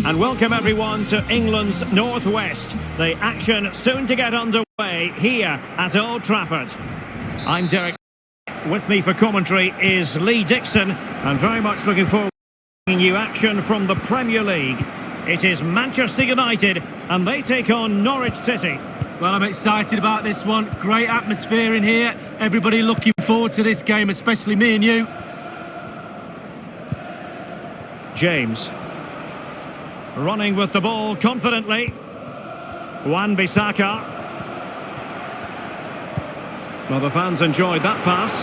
And welcome everyone to England's Northwest. The action soon to get underway here at Old Trafford. I'm Derek. With me for commentary is Lee Dixon, and very much looking forward to bringing you action from the Premier League. It is Manchester United, and they take on Norwich City. Well, I'm excited about this one. Great atmosphere in here. Everybody looking forward to this game, especially me and you. James. Running with the ball confidently. Wan-Bissaka. Well, the fans enjoyed that pass.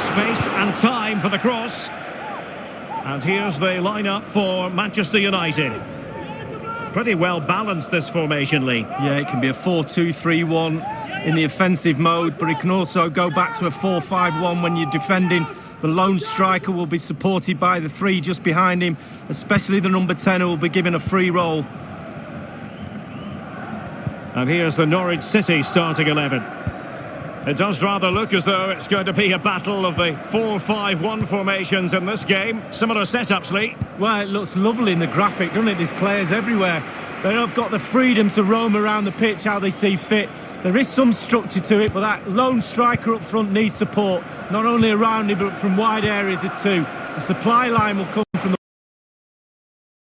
Space and time for the cross. And here's the lineup for Manchester United. Pretty well balanced, this formation, Lee. Yeah, it can be a 4-2-3-1 in the offensive mode, but it can also go back to a 4-5-1 when you're defending. The lone striker will be supported by the three just behind him, especially the number 10 who will be given a free roll. And here's the Norwich City starting 11. It does rather look as though it's going to be a battle of the 4-5-1 formations in this game. Similar setups, Lee. Well, it looks lovely in the graphic, doesn't it? There's players everywhere. They have got the freedom to roam around the pitch how they see fit. There is some structure to it, but that lone striker up front needs support, not only around him, but from wide areas too. The supply line will come from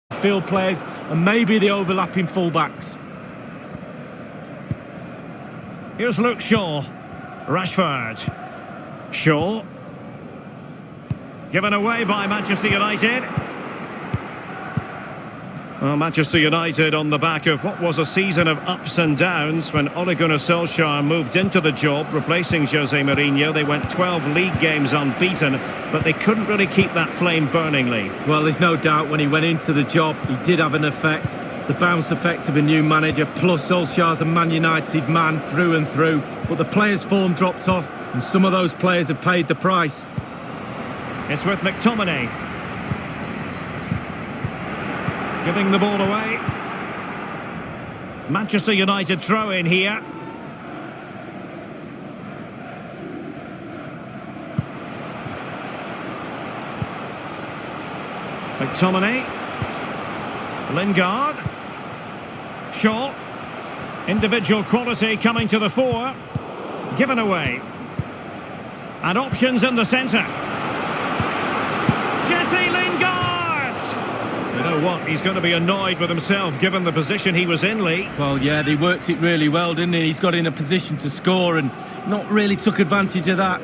the field players and maybe the overlapping fullbacks. Here's Luke Shaw. Rashford. Shaw. Given away by Manchester United. Well, Manchester United on the back of what was a season of ups and downs when Ole Gunnar Solskjaer moved into the job, replacing Jose Mourinho. They went 12 league games unbeaten, but they couldn't really keep that flame burning, Lee. Well, there's no doubt when he went into the job, he did have an effect. The bounce effect of a new manager, plus Solskjaer's a Man United man through and through. But the players' form dropped off, and some of those players have paid the price. It's with McTominay. Giving the ball away. Manchester United throw in here. McTominay. Lingard. Shaw. Individual quality coming to the fore. Given away. And options in the centre. Jesse Lingard! You know what? He's going to be annoyed with himself given the position he was in, Lee. Well, yeah, they worked it really well, didn't he? He's got in a position to score and not really took advantage of that.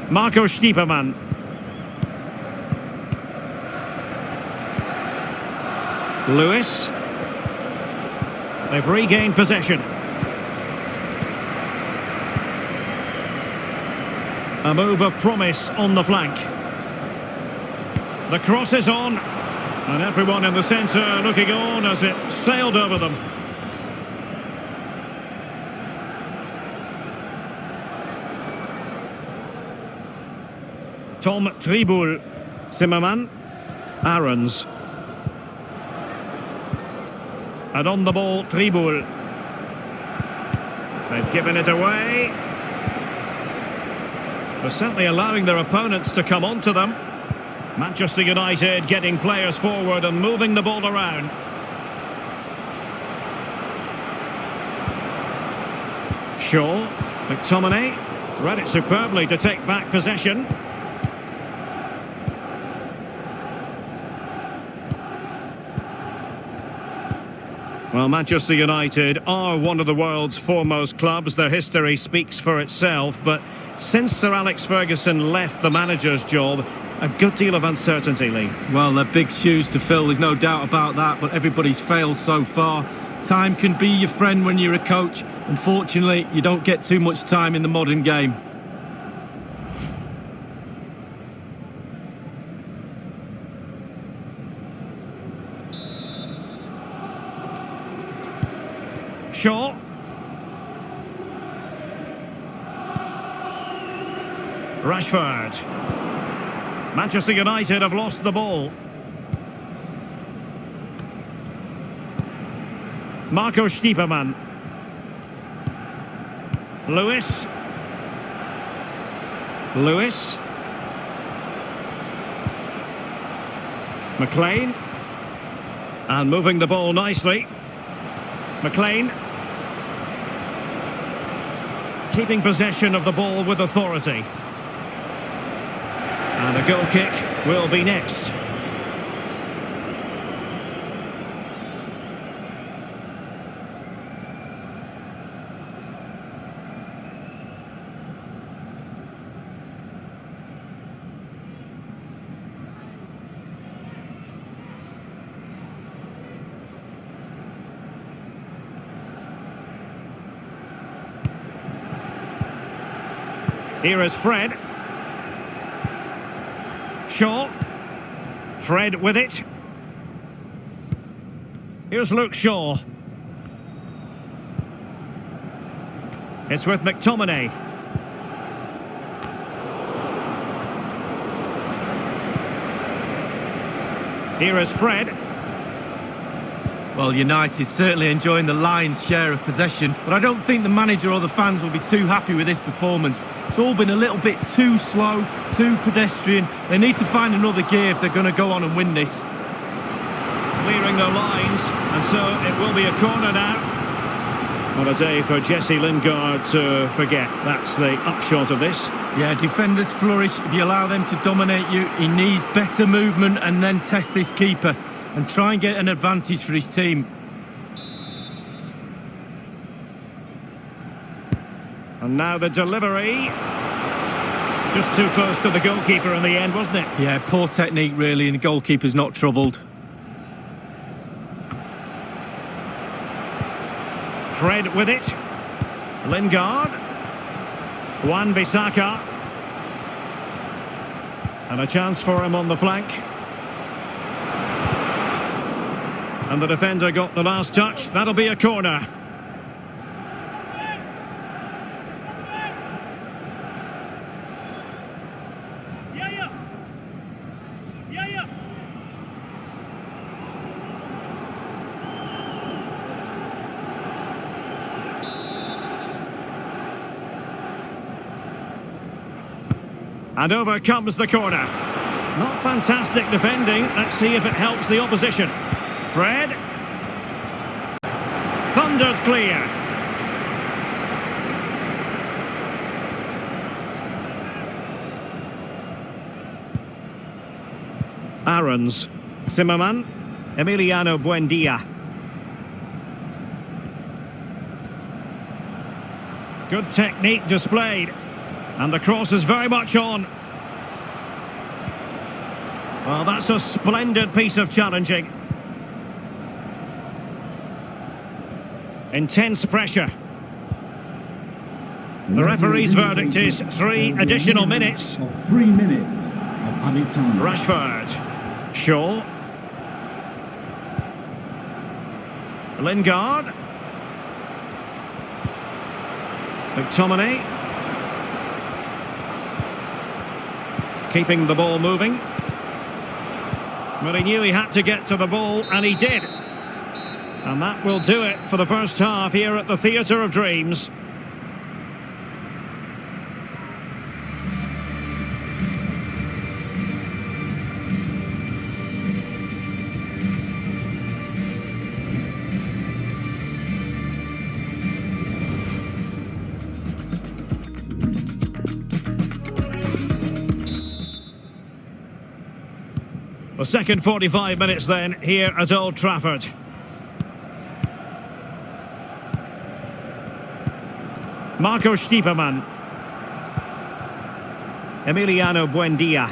Marco Stiepermann. Lewis. They've regained possession. A move of promise on the flank. The cross is on, and everyone in the centre looking on as it sailed over them. Tom Tribul, Zimmerman, Aarons. And on the ball, Tribul. They've given it away. They're certainly allowing their opponents to come onto them. Manchester United getting players forward and moving the ball around. Shaw, McTominay, read it superbly to take back possession. Well, Manchester United are one of the world's foremost clubs. Their history speaks for itself, but since Sir Alex Ferguson left the manager's job, a good deal of uncertainty, Lee. Well, they're big shoes to fill, there's no doubt about that, but everybody's failed so far. Time can be your friend when you're a coach. Unfortunately, you don't get too much time in the modern game. Shaw. Rashford. Manchester United have lost the ball. Marco Stiepermann. Lewis. McLean. And moving the ball nicely. McLean. Keeping possession of the ball with authority. And a goal kick will be next. Here is Fred. Shaw. Fred with it. Here's Luke Shaw. It's with McTominay. Here is Fred. Well, United certainly enjoying the lion's share of possession, but I don't think the manager or the fans will be too happy with this performance. It's all been a little bit too slow, too pedestrian. They need to find another gear if they're going to go on and win this. Clearing their lines, and so it will be a corner now. What a day for Jesse Lingard to forget. That's the upshot of this. Yeah, defenders flourish if you allow them to dominate you. He needs better movement and then test this keeper and try and get an advantage for his team. And now the delivery. Just too close to the goalkeeper in the end, wasn't it? Yeah, poor technique really, and the goalkeeper's not troubled. Fred with it. Lingard. Wan-Bissaka. And a chance for him on the flank. And the defender got the last touch. That'll be a corner. And over comes the corner. Not fantastic defending. Let's see if it helps the opposition. Fred. Thunders clear. Aarons. Zimmerman. Emiliano Buendia. Good technique displayed. And the cross is very much on. Well, that's a splendid piece of challenging. Intense pressure. The referee's verdict is 3 additional minutes. 3 minutes of added time. Rashford. Shaw. Lingard. McTominay. Keeping the ball moving. But he knew he had to get to the ball, and he did. And that will do it for the first half here at the Theatre of Dreams. The second 45 minutes then here at Old Trafford. Marco Stiepermann. Emiliano Buendia.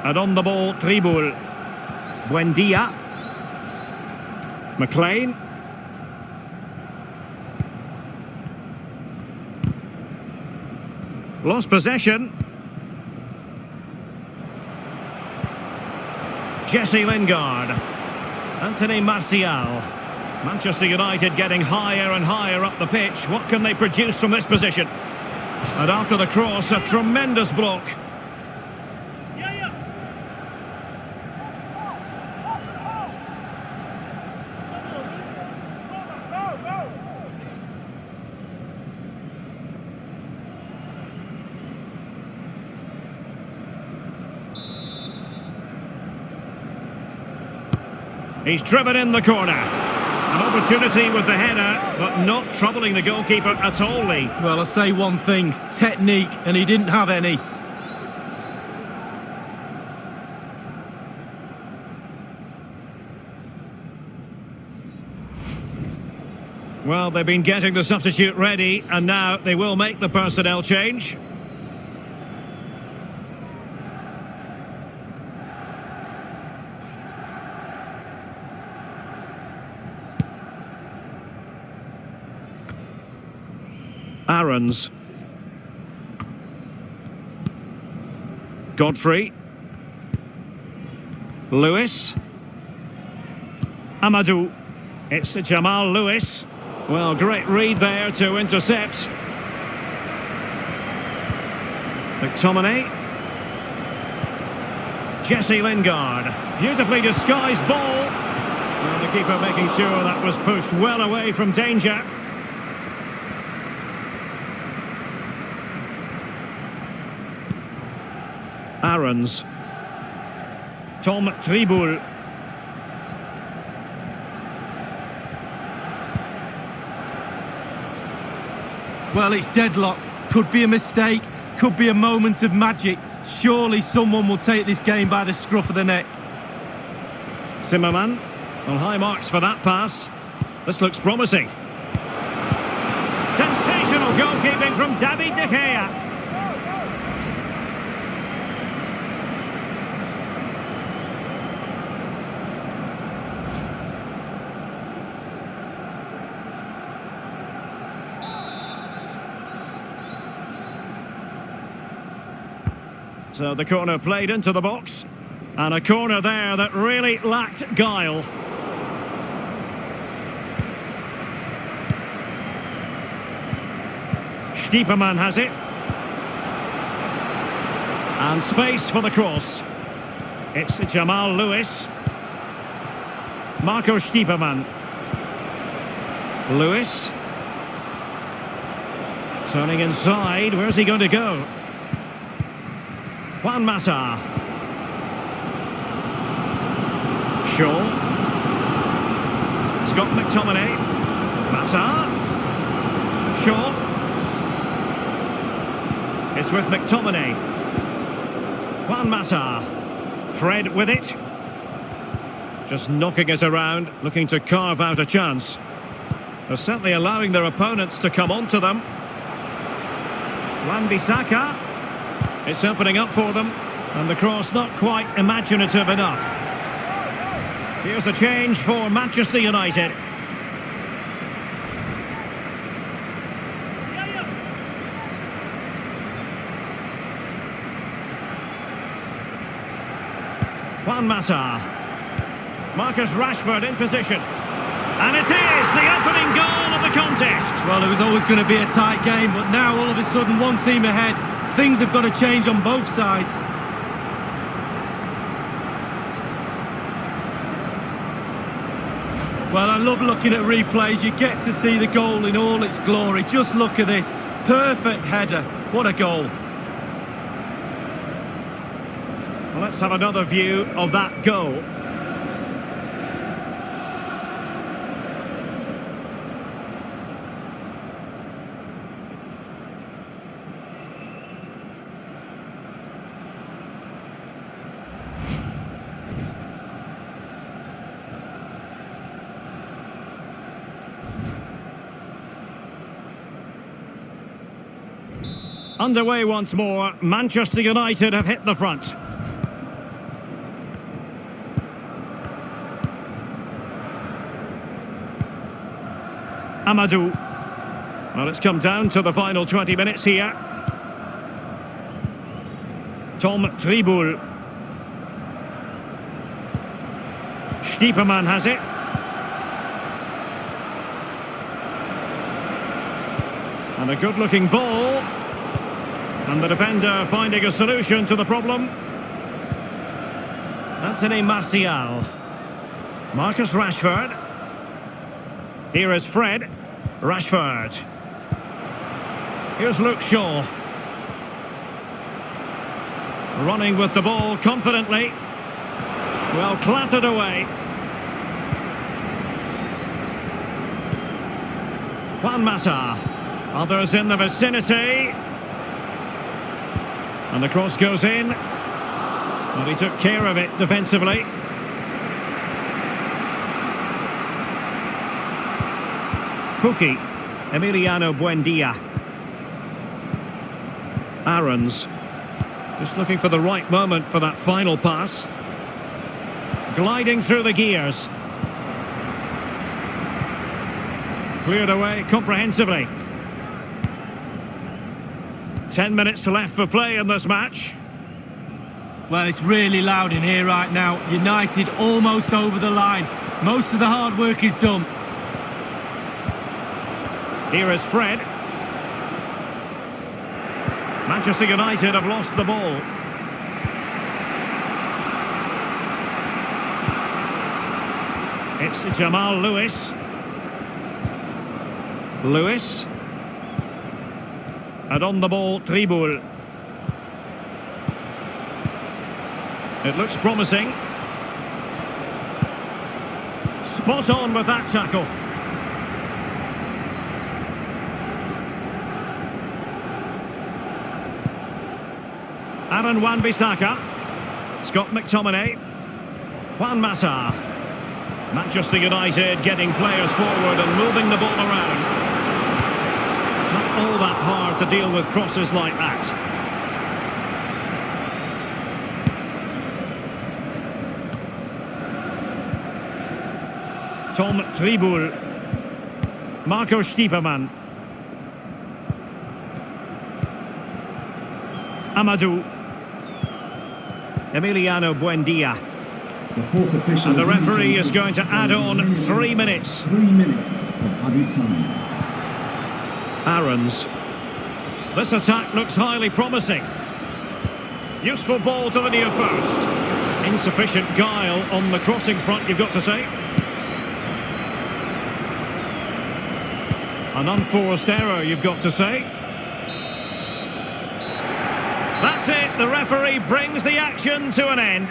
And on the ball, Tribul. Buendia. McLean. Lost possession. Jesse Lingard. Anthony Martial. Manchester United getting higher and higher up the pitch. What can they produce from this position? And after the cross, a tremendous block. He's driven in the corner. An opportunity with the header, but not troubling the goalkeeper at all, Lee. Well, I'll say one thing, technique, and he didn't have any. Well, they've been getting the substitute ready, and now they will make the personnel change. Aarons. Godfrey. Lewis. Amadou. It's Jamal Lewis. Well, great read there to intercept. McTominay. Jesse Lingard. Beautifully disguised ball. Well, the keeper making sure that was pushed well away from danger. Aarons. Tom Tribul. Well, it's deadlock. Could be a mistake, could be a moment of magic. Surely someone will take this game by the scruff of the neck. Zimmerman. Well, high marks for that pass. This looks promising. Sensational goalkeeping from David De Gea. So the corner played into the box, and a corner there that really lacked guile. Stiepermann has it. And space for the cross. It's Jamal Lewis. Marco Stiepermann. Lewis. Turning inside, where's he going to go? Juan Mata. Shaw. Scott McTominay. Mata. Shaw. It's with McTominay. Juan Mata. Fred with it. Just knocking it around, looking to carve out a chance. They're certainly allowing their opponents to come onto them. Wan-Bissaka. It's opening up for them, and the cross not quite imaginative enough. Here's a change for Manchester United. Juan Mata. Marcus Rashford in position. And it is the opening goal of the contest. Well, it was always going to be a tight game, but now all of a sudden one team ahead. Things have got to change on both sides. Well, I love looking at replays. You get to see the goal in all its glory. Just look at this. Perfect header. What a goal. Well, let's have another view of that goal. Underway once more. Manchester United have hit the front. Amadou. Well, it's come down to the final 20 minutes here. Tom Tribul. Stiepermann has it. And a good-looking ball. And the defender finding a solution to the problem. Anthony Martial. Marcus Rashford. Here is Fred. Rashford. Here's Luke Shaw. Running with the ball confidently. Well, clattered away. Juan Mata. Others in the vicinity. And the cross goes in. And he took care of it defensively. Pukki. Emiliano Buendia. Aarons. Just looking for the right moment for that final pass. Gliding through the gears. Cleared away comprehensively. 10 minutes left for play in this match. Well, it's really loud in here right now. United almost over the line. Most of the hard work is done. Here is Fred. Manchester United have lost the ball. It's Jamal Lewis. Lewis. And on the ball, Tribul. It looks promising. Spot on with that tackle. Aaron Wan-Bissaka. Scott McTominay. Juan Mata. Manchester United getting players forward and moving the ball around. Not all that hard to deal with crosses like that. Tom Tribul. Marco Stiepermann. Amadou. Emiliano Buendia. The fourth official And the referee is going to add on 3 minutes. 3 minutes of added time. Aarons. This attack looks highly promising. Useful ball to the near post. Insufficient guile on the crossing front, you've got to say. An unforced error, you've got to say. That's it, the referee brings the action to an end.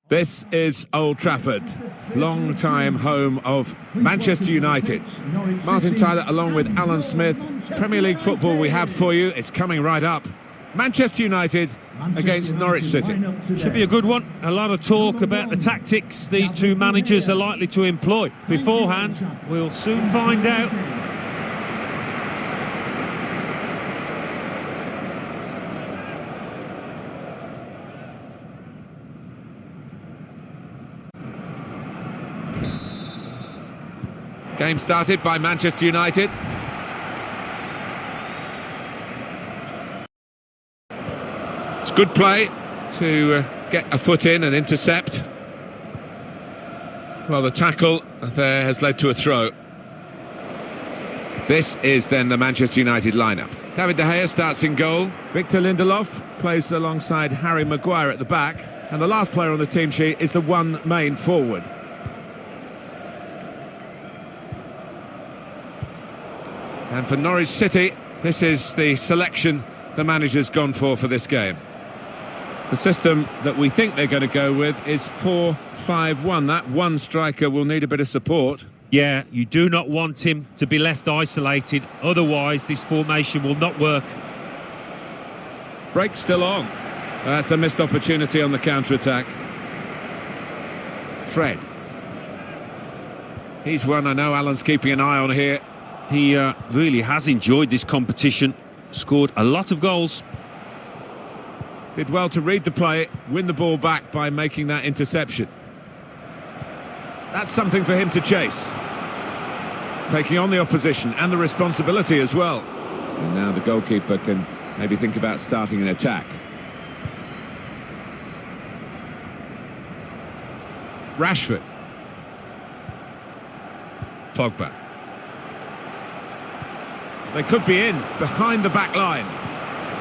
This is Old Trafford, long-time home of Manchester United. Martin Tyler along with Alan Smith. Premier League football we have for you. It's coming right up. Manchester United against Norwich City. Should be a good one. A lot of talk about the tactics these two managers are likely to employ. Beforehand, we'll soon find out. Game started by Manchester United. It's good play to get a foot in and intercept. Well, the tackle there has led to a throw. This is then the Manchester United lineup. David De Gea starts in goal. Victor Lindelof plays alongside Harry Maguire at the back. And the last player on the team sheet is the one main forward. And for Norwich City, this is the selection the manager's gone for this game. The system that we think they're going to go with is 4-5-1. That one striker will need a bit of support. Yeah, you do not want him to be left isolated, otherwise this formation will not work. Break still on. That's a missed opportunity on the counter-attack. Fred. He's one I know Alan's keeping an eye on here. He really has enjoyed this competition, scored a lot of goals. Did well to read the play, win the ball back by making that interception. That's something for him to chase. Taking on the opposition and the responsibility as well. And now the goalkeeper can maybe think about starting an attack. Rashford. Pogba. They could be in, behind the back line.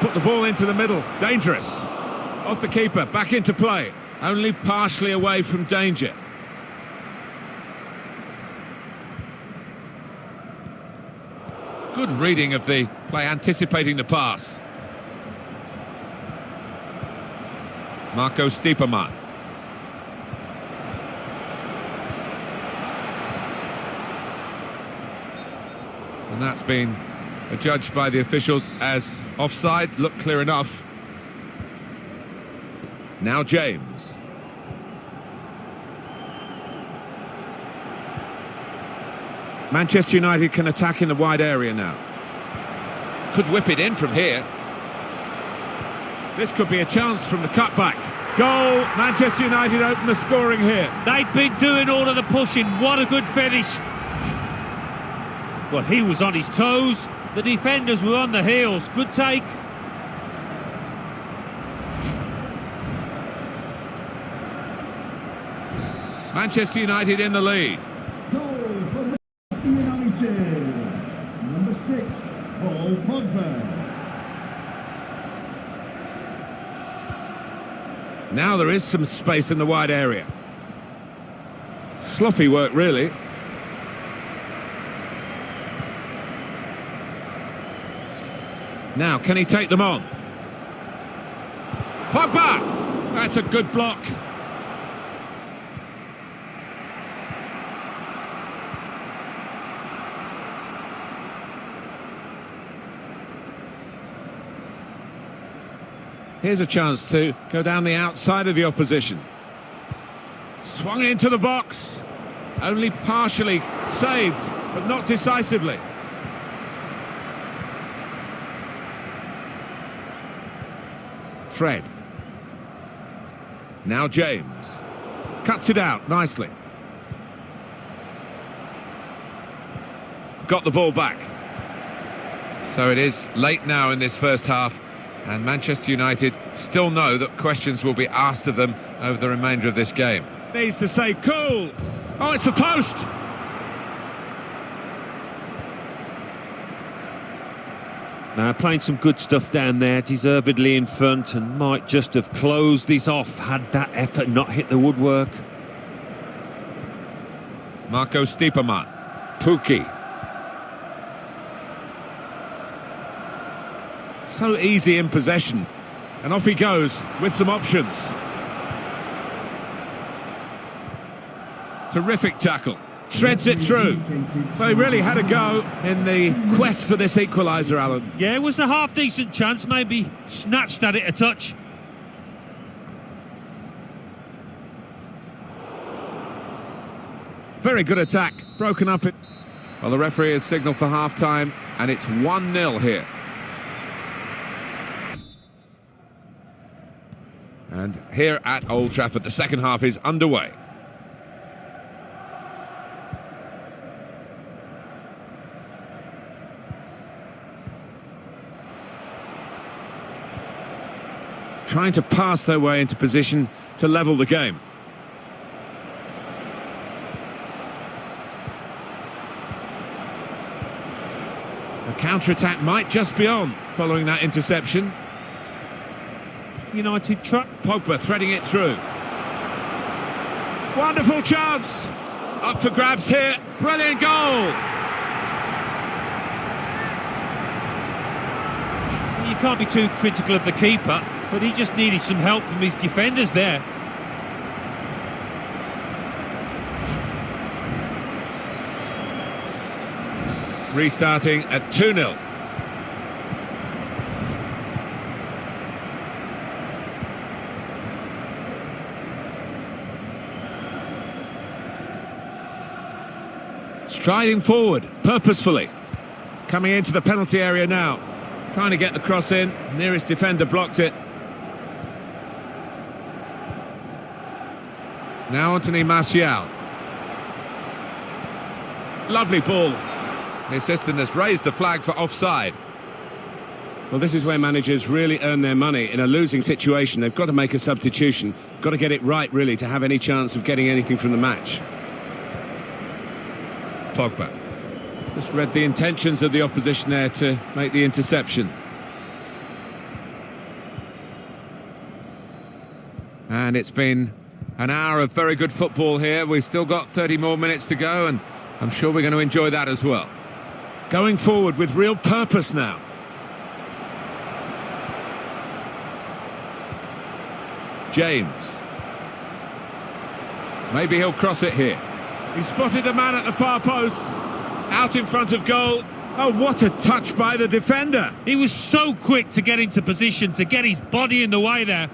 Put the ball into the middle, dangerous. Off the keeper, back into play. Only partially away from danger. Good reading of the play, anticipating the pass. Marco Stiepermann. And that's been adjudged by the officials as offside. Looked clear enough. Now James. Manchester United can attack in the wide area now. Could whip it in from here. This could be a chance from the cutback. Goal! Manchester United open the scoring here. They've been doing all of the pushing. What a good finish. Well, he was on his toes. The defenders were on the heels. Good take. Manchester United in the lead. Goal for Manchester United. Number 6, Paul Pogba. Now there is some space in the wide area. Sloppy work, really. Now, can he take them on? Pogba! That's a good block. Here's a chance to go down the outside of the opposition. Swung into the box. Only partially saved, but not decisively. Fred. Now James. Cuts it out nicely. Got the ball back. So it is late now in this first half, and Manchester United still know that questions will be asked of them over the remainder of this game. Needs to say cool. Oh, it's the post. Now playing some good stuff down there, deservedly in front, and might just have closed this off had that effort not hit the woodwork. Marco Stiepermann. Pukki. So easy in possession, and off he goes with some options. Terrific tackle, threads it through. They really had a go in the quest for this equaliser, Alan. Yeah, it was a half-decent chance, maybe snatched at it a touch. Very good attack, broken up it. Well, the referee has signalled for half-time, and it's 1-0 here. And here at Old Trafford, the second half is underway. Trying to pass their way into position to level the game. The counter-attack might just be on following that interception. United truck. Pogba threading it through. Wonderful chance. Up for grabs here. Brilliant goal. You can't be too critical of the keeper, but he just needed some help from his defenders there. Restarting at 2-0. Striding forward, purposefully. Coming into the penalty area now. Trying to get the cross in. Nearest defender blocked it. Now Anthony Martial. Lovely ball. The assistant has raised the flag for offside. Well, this is where managers really earn their money. In a losing situation, they've got to make a substitution. They've got to get it right, really, to have any chance of getting anything from the match. Pogba. Just read the intentions of the opposition there to make the interception. And it's been an hour of very good football here. We've still got 30 more minutes to go, and I'm sure we're going to enjoy that as well. Going forward with real purpose now. James. Maybe he'll cross it here. He spotted a man at the far post. Out in front of goal. Oh, what a touch by the defender. He was so quick to get into position, to get his body in the way there.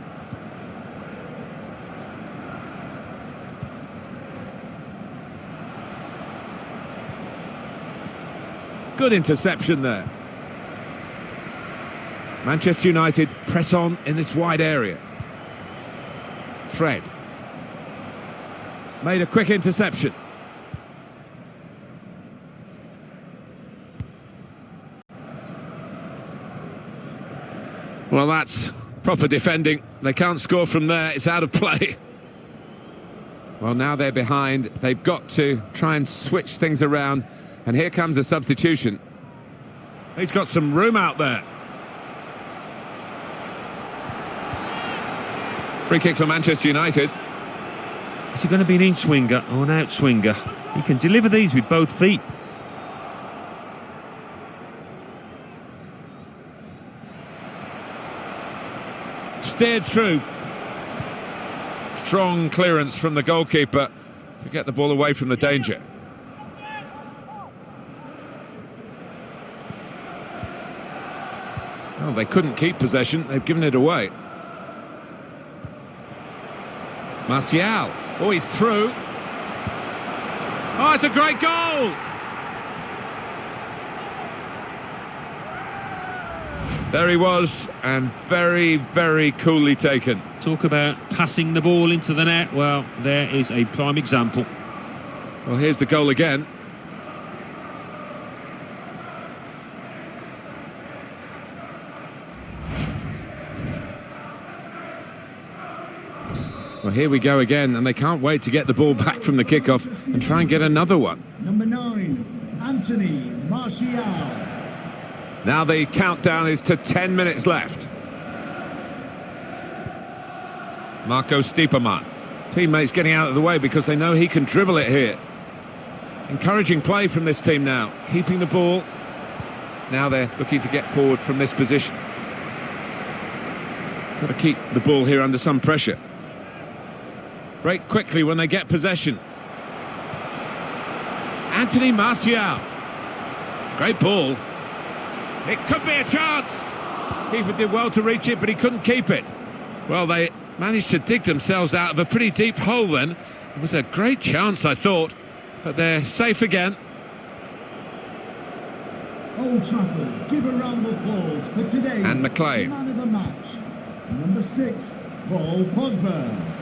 Good interception there. Manchester United press on in this wide area. Fred. Made a quick interception. Well, that's proper defending. They can't score from there. It's out of play. Well, now they're behind. They've got to try and switch things around. And here comes a substitution. He's got some room out there. Free kick for Manchester United. Is he going to be an in-swinger or an out-swinger? He can deliver these with both feet. Steered through. Strong clearance from the goalkeeper to get the ball away from the danger. Oh, they couldn't keep possession. They've given it away. Martial. Oh, he's through. Oh, it's a great goal! There he was, and very, very coolly taken. Talk about passing the ball into the net. Well, there is a prime example. Well, here's the goal again. Well, here we go again, and they can't wait to get the ball back from the kickoff and try and get another one. Number 9, Anthony Martial. Now the countdown is to 10 minutes left. Marco Stiepermann. Teammates getting out of the way because they know he can dribble it here. Encouraging play from this team now. Keeping the ball. Now they're looking to get forward from this position. Got to keep the ball here under some pressure. Break quickly when they get possession. Anthony Martial. Great ball. It could be a chance. Keeper did well to reach it, but he couldn't keep it. Well, they managed to dig themselves out of a pretty deep hole then. It was a great chance, I thought, but they're safe again. Old Trafford, give a round of applause for today's And McLean. man of the match. Number 6, Paul Pogba.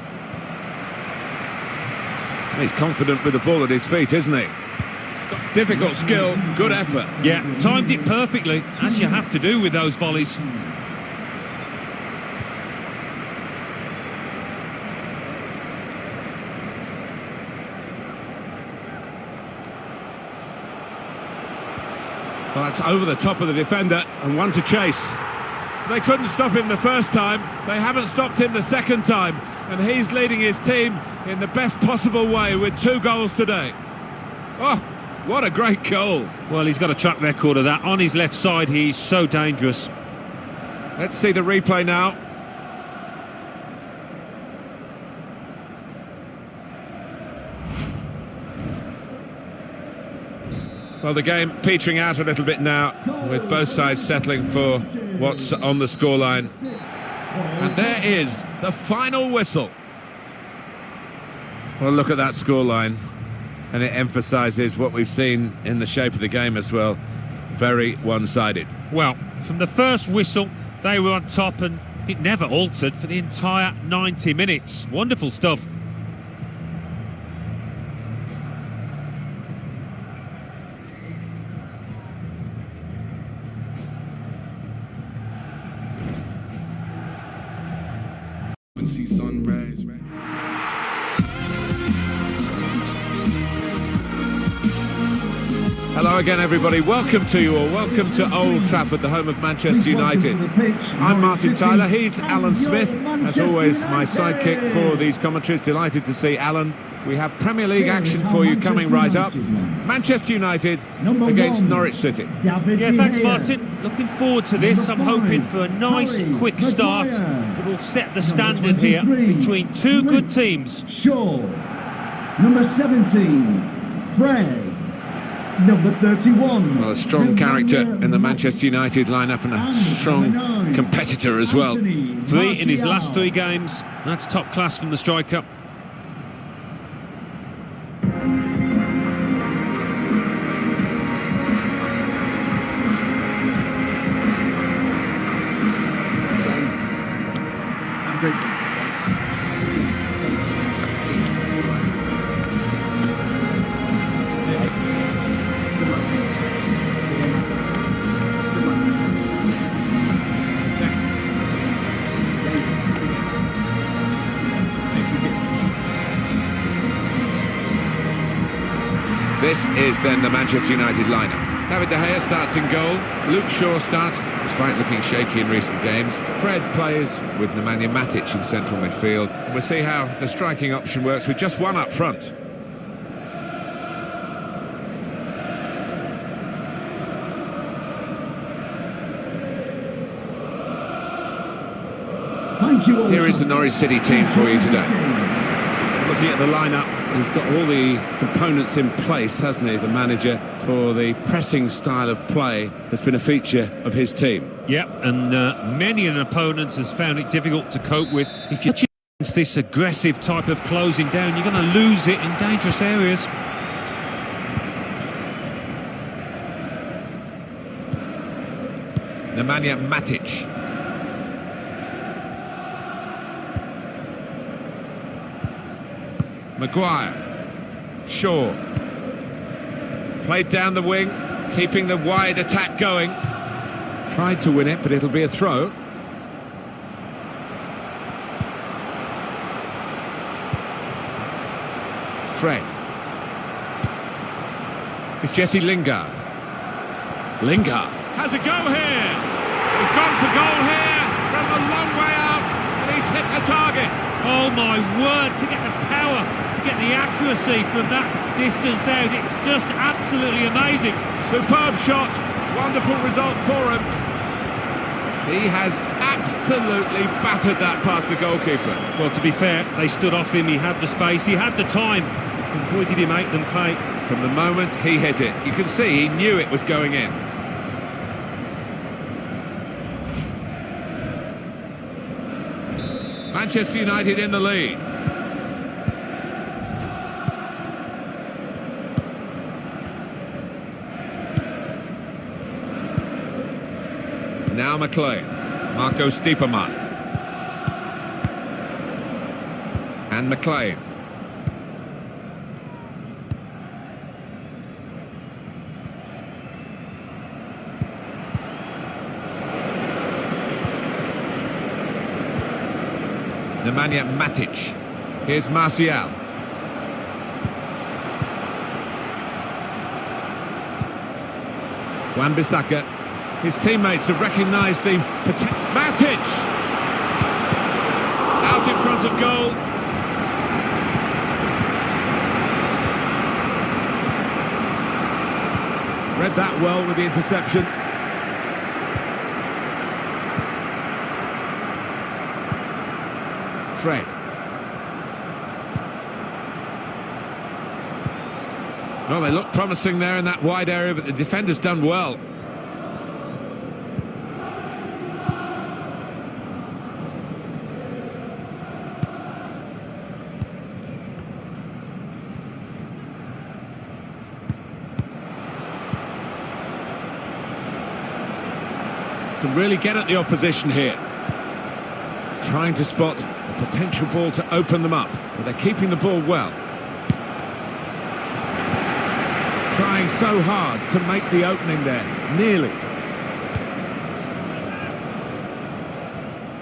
He's confident with the ball at his feet, isn't he? He's got difficult skill, good effort. Yeah, timed it perfectly, as you have to do with those volleys. Well, that's over the top of the defender and one to chase. They couldn't stop him the first time. They haven't stopped him the second time. And he's leading his team in the best possible way with 2 goals today. Oh, what a great goal. Well, he's got a track record of that. On his left side, he's so dangerous. Let's see the replay now. Well, the game petering out a little bit now, with both sides settling for what's on the scoreline. And there is the final whistle. Well, look at that scoreline, and it emphasises what we've seen in the shape of the game as well. Very one-sided. Well, from the first whistle, they were on top, and it never altered for the entire 90 minutes. Wonderful stuff. and see sunrise. Right? Hello again, everybody. Welcome to you all. Welcome to Old Trafford, the home of Manchester United. I'm Martin Tyler. He's Alan Smith. As always, my sidekick for these commentaries. Delighted to see Alan. We have Premier League action for you coming right up. Manchester United against Norwich City. Yeah, thanks, Martin. Looking forward to this. I'm hoping for a nice, quick start that will set the standard here between two good teams. Shaw. Number 17, Fred. Number 31. Well, a strong character in the Manchester United lineup and a strong competitor as well. 3 in his last 3 games. That's top class from the striker. This is then the Manchester United lineup. David De Gea starts in goal. Luke Shaw starts, despite looking shaky in recent games. Fred plays with Nemanja Matic in central midfield. We'll see how the striking option works with just one up front. Thank you all. Here is the Norwich City team for you today. Looking at the lineup, he's got all the components in place, hasn't he, the manager, for the pressing style of play that's been a feature of his team. Yep, and many an opponent has found it difficult to cope with. If you choose this aggressive type of closing down, you're going to lose it in dangerous areas. Nemanja Matic. Maguire. Shaw. Played down the wing, keeping the wide attack going. Tried to win it, but it'll be a throw. Fred. It's Jesse Lingard. Lingard has a go here. He's gone for goal here from a long way out, and he's hit the target. Oh my word, to get the power, to get the accuracy from that distance out, it's just absolutely amazing. Superb shot, wonderful result for him. He has absolutely battered that past the goalkeeper. Well, to be fair, they stood off him, he had the space, he had the time, and boy did he make them pay. From the moment he hit it, you can see he knew it was going in. Manchester United in the lead. Now McLean, Marco Stiepermann. And McLean. Nemanja Matic. Here's Martial. Wan-Bissaka. His teammates have recognised the Matic! Out in front of goal. Read that well with the interception. Fred. Well, they look promising there in that wide area, but the defender's done well. Can really get at the opposition here. Trying to spot a potential ball to open them up, but they're keeping the ball well. Trying so hard to make the opening there, nearly.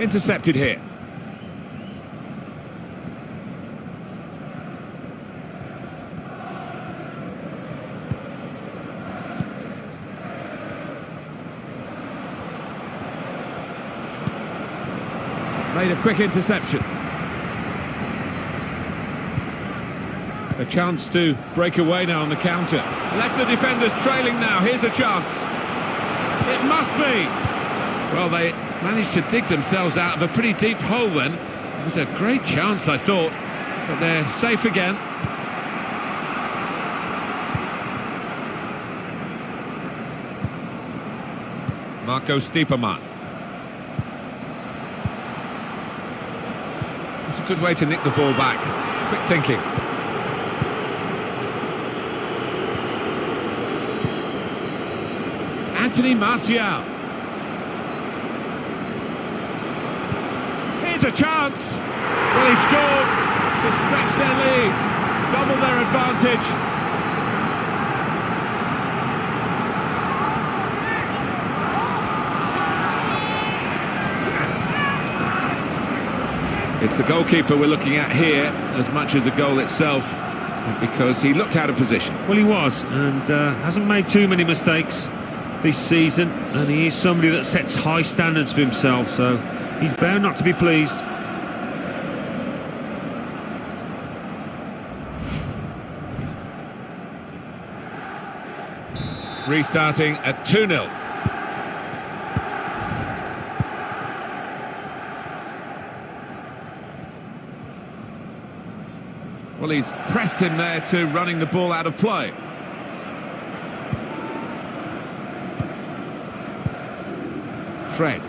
Intercepted here. Played a quick interception. A chance to break away now on the counter. Leicester defenders trailing now. Here's a chance. It must be. Well, they managed to dig themselves out of a pretty deep hole then. It was a great chance, I thought, but they're safe again. Marco Stiepermann. It's a good way to nick the ball back. Quick thinking. Anthony Martial. Here's a chance. Well, he scored to stretch their lead, double their advantage. It's the goalkeeper we're looking at here as much as the goal itself, because he looked out of position. Well, he was, and hasn't made too many mistakes this season, and he is somebody that sets high standards for himself, so he's bound not to be pleased. Restarting at 2-0. Well, he's pressed him there to running the ball out of play. Fred.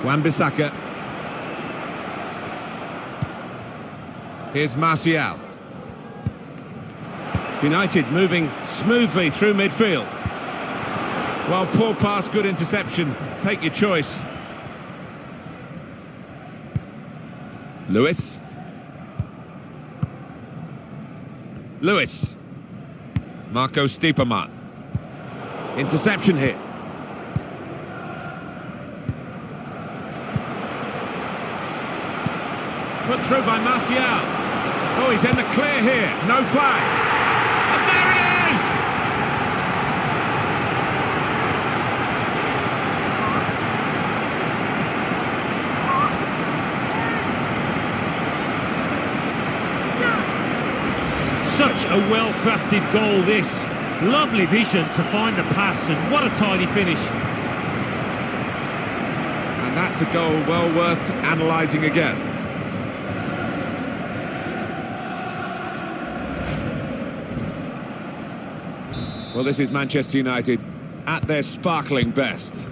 Wan-Bissaka. Here's Martial. United moving smoothly through midfield. Well, poor pass, good interception. Take your choice. Lewis. Marco Stiepermann. Interception hit. Put through by Martial. Oh, he's in the clear here. No flag. And there it is! Such a well-crafted goal, this. Lovely vision to find the pass, and what a tidy finish. And that's a goal well worth analysing again. Well, this is Manchester United at their sparkling best.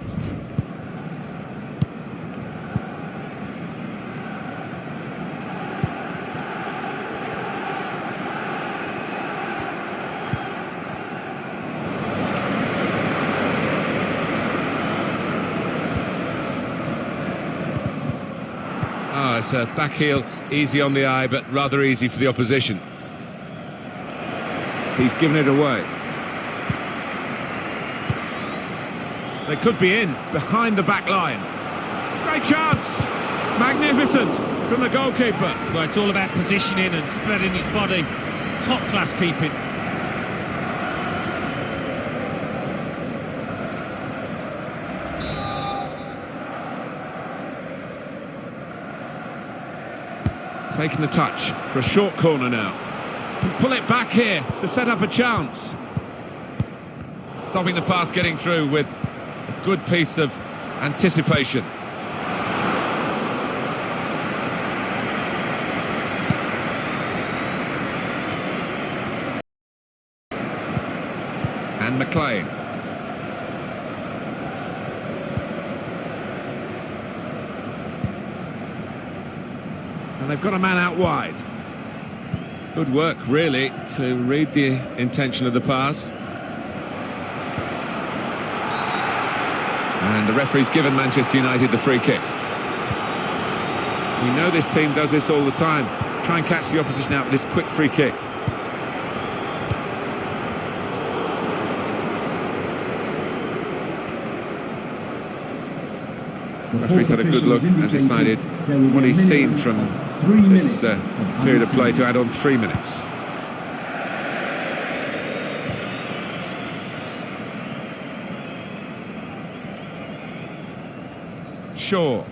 Oh, it's a back heel, easy on the eye, but rather easy for the opposition. He's given it away. They could be in, behind the back line. Great chance! Magnificent from the goalkeeper. Well, it's all about positioning and spreading his body. Top-class keeping. Taking the touch for a short corner now. Can pull it back here to set up a chance. Stopping the pass getting through with a good piece of anticipation. And McLean. And they've got a man out wide. Good work, really, to read the intention of the pass. And the referee's given Manchester United the free kick. We know this team does this all the time. Try and catch the opposition out with this quick free kick. The referee's had a good look and decided what he's seen from this period of play to add on 3 minutes. Shaw.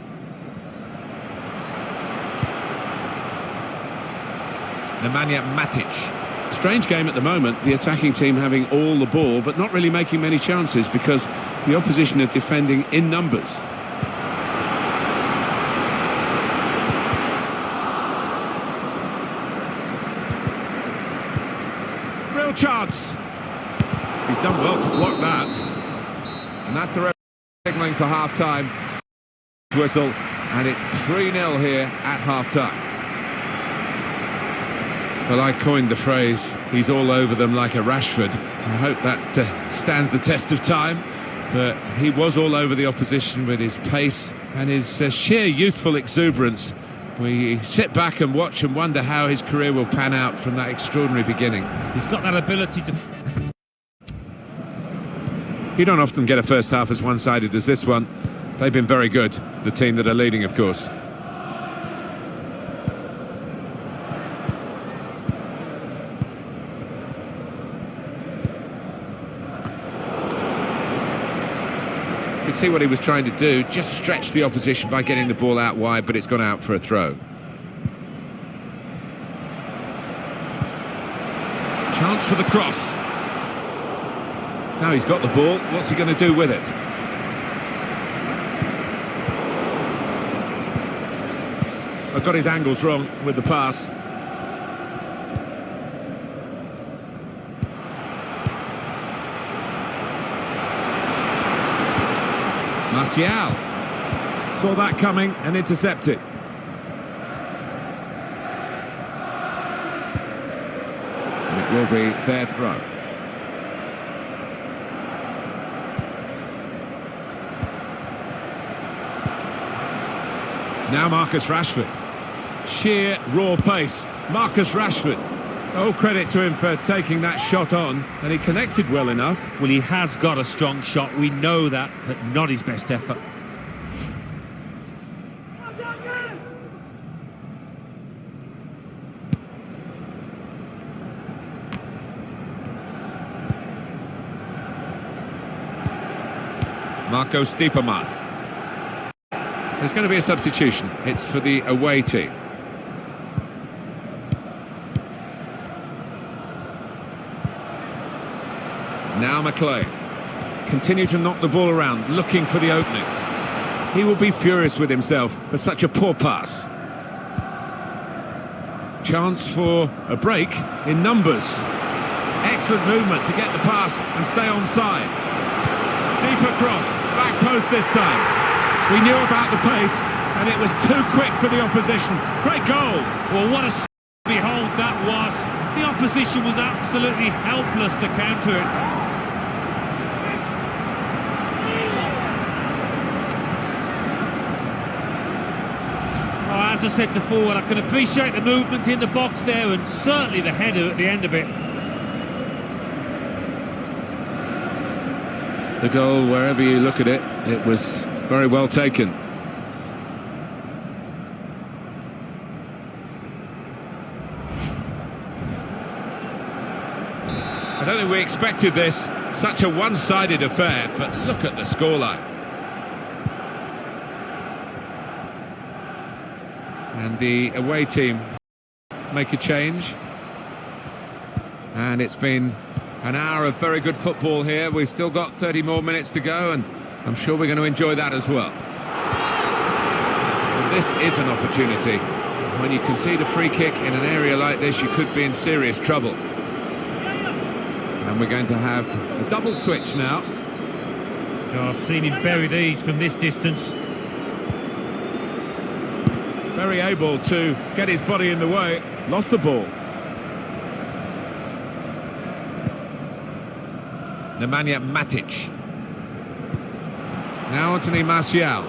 Nemanja Matic. Strange game at the moment, the attacking team having all the ball, but not really making many chances because the opposition are defending in numbers. Real chance. He's done well to block that. And that's the signalling for half-time. Whistle, and it's 3-0 here at half-time. Well, I coined the phrase, he's all over them like a Rashford. I hope that stands the test of time. But he was all over the opposition with his pace and his sheer youthful exuberance. We sit back and watch and wonder how his career will pan out from that extraordinary beginning. He's got that ability to... You don't often get a first half as one-sided as this one. They've been very good, the team that are leading, of course. You can see what he was trying to do, just stretch the opposition by getting the ball out wide, but it's gone out for a throw. Chance for the cross. Now he's got the ball, what's he going to do with it? I've got his angles wrong with the pass. Martial saw that coming and intercepted. And it will be their throw. Now Marcus Rashford. Sheer raw pace. Marcus Rashford. All credit to him for taking that shot on, and he connected well enough. Well, he has got a strong shot, we know that, but not his best effort. Marco Stiepermann. There's going to be a substitution. It's for the away team. Now McLean. Continue to knock the ball around, looking for the opening. He will be furious with himself for such a poor pass. Chance for a break in numbers. Excellent movement to get the pass and stay onside. Deep across, back post this time. We knew about the pace, and it was too quick for the opposition. Great goal! Well, what a behold that was. The opposition was absolutely helpless to counter it. As I said before, I can appreciate the movement in the box there, and certainly the header at the end of it. The goal, wherever you look at it, it was very well taken. I don't think we expected this, such a one-sided affair, but look at the scoreline. And the away team make a change. And it's been an hour of very good football here. We've still got 30 more minutes to go, and I'm sure we're going to enjoy that as well. But this is an opportunity. When you concede a free kick in an area like this, you could be in serious trouble. And we're going to have a double switch now. Oh, I've seen him bury these from this distance. Very able to get his body in the way. Lost the ball. Nemanja Matic. Now Anthony Martial.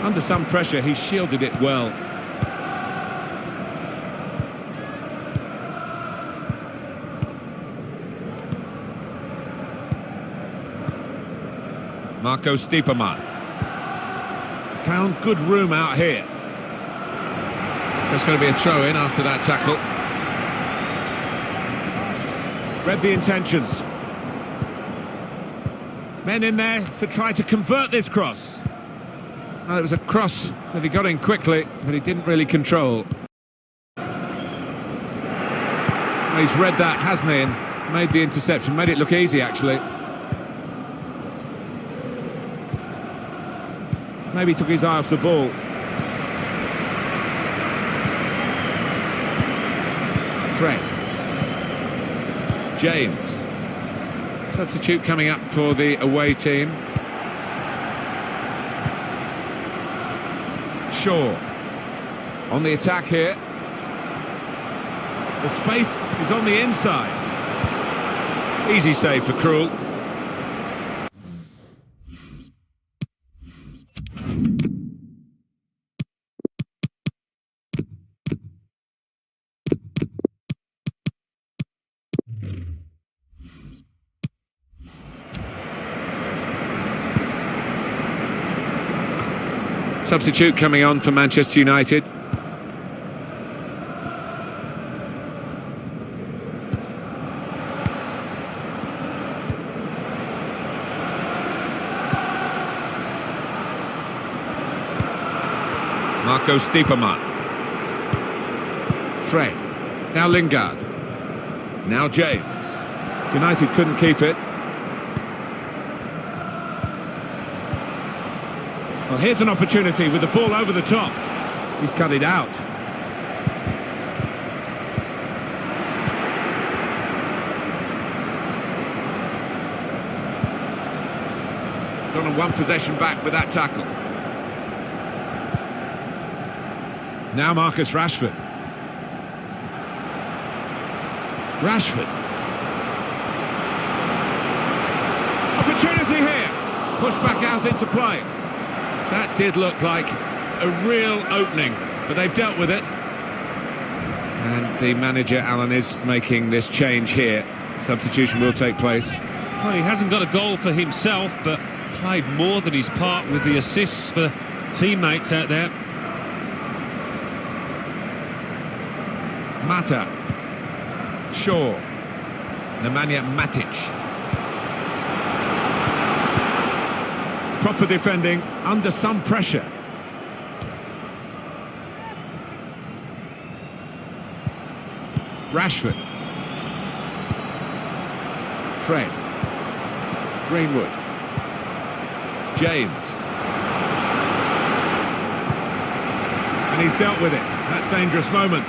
Under some pressure, he shielded it well. Marco Stiepermann. Found good room out here. There's going to be a throw-in after that tackle. Read the intentions. Men in there to try to convert this cross. Well, it was a cross that he got in quickly, but he didn't really control. Well, he's read that, hasn't he, and made the interception, made it look easy, actually. Maybe took his eye off the ball. Fred. James. Substitute coming up for the away team. Shaw. On the attack here. The space is on the inside. Easy save for Krul. Substitute coming on for Manchester United. Marco Stiepermann. Fred. Now Lingard. Now James. United couldn't keep it. Well, here's an opportunity with the ball over the top. He's cut it out. Gone on one possession back with that tackle. Now Marcus Rashford. Rashford. Opportunity here. Pushed back out into play. That did look like a real opening, but they've dealt with it. And the manager, Alan, is making this change here. Substitution will take place. Well, he hasn't got a goal for himself, but played more than his part with the assists for teammates out there. Mata. Shaw. Nemanja Matic. Proper defending under some pressure. Rashford. Fred. Greenwood. James. And he's dealt with it. That dangerous moment.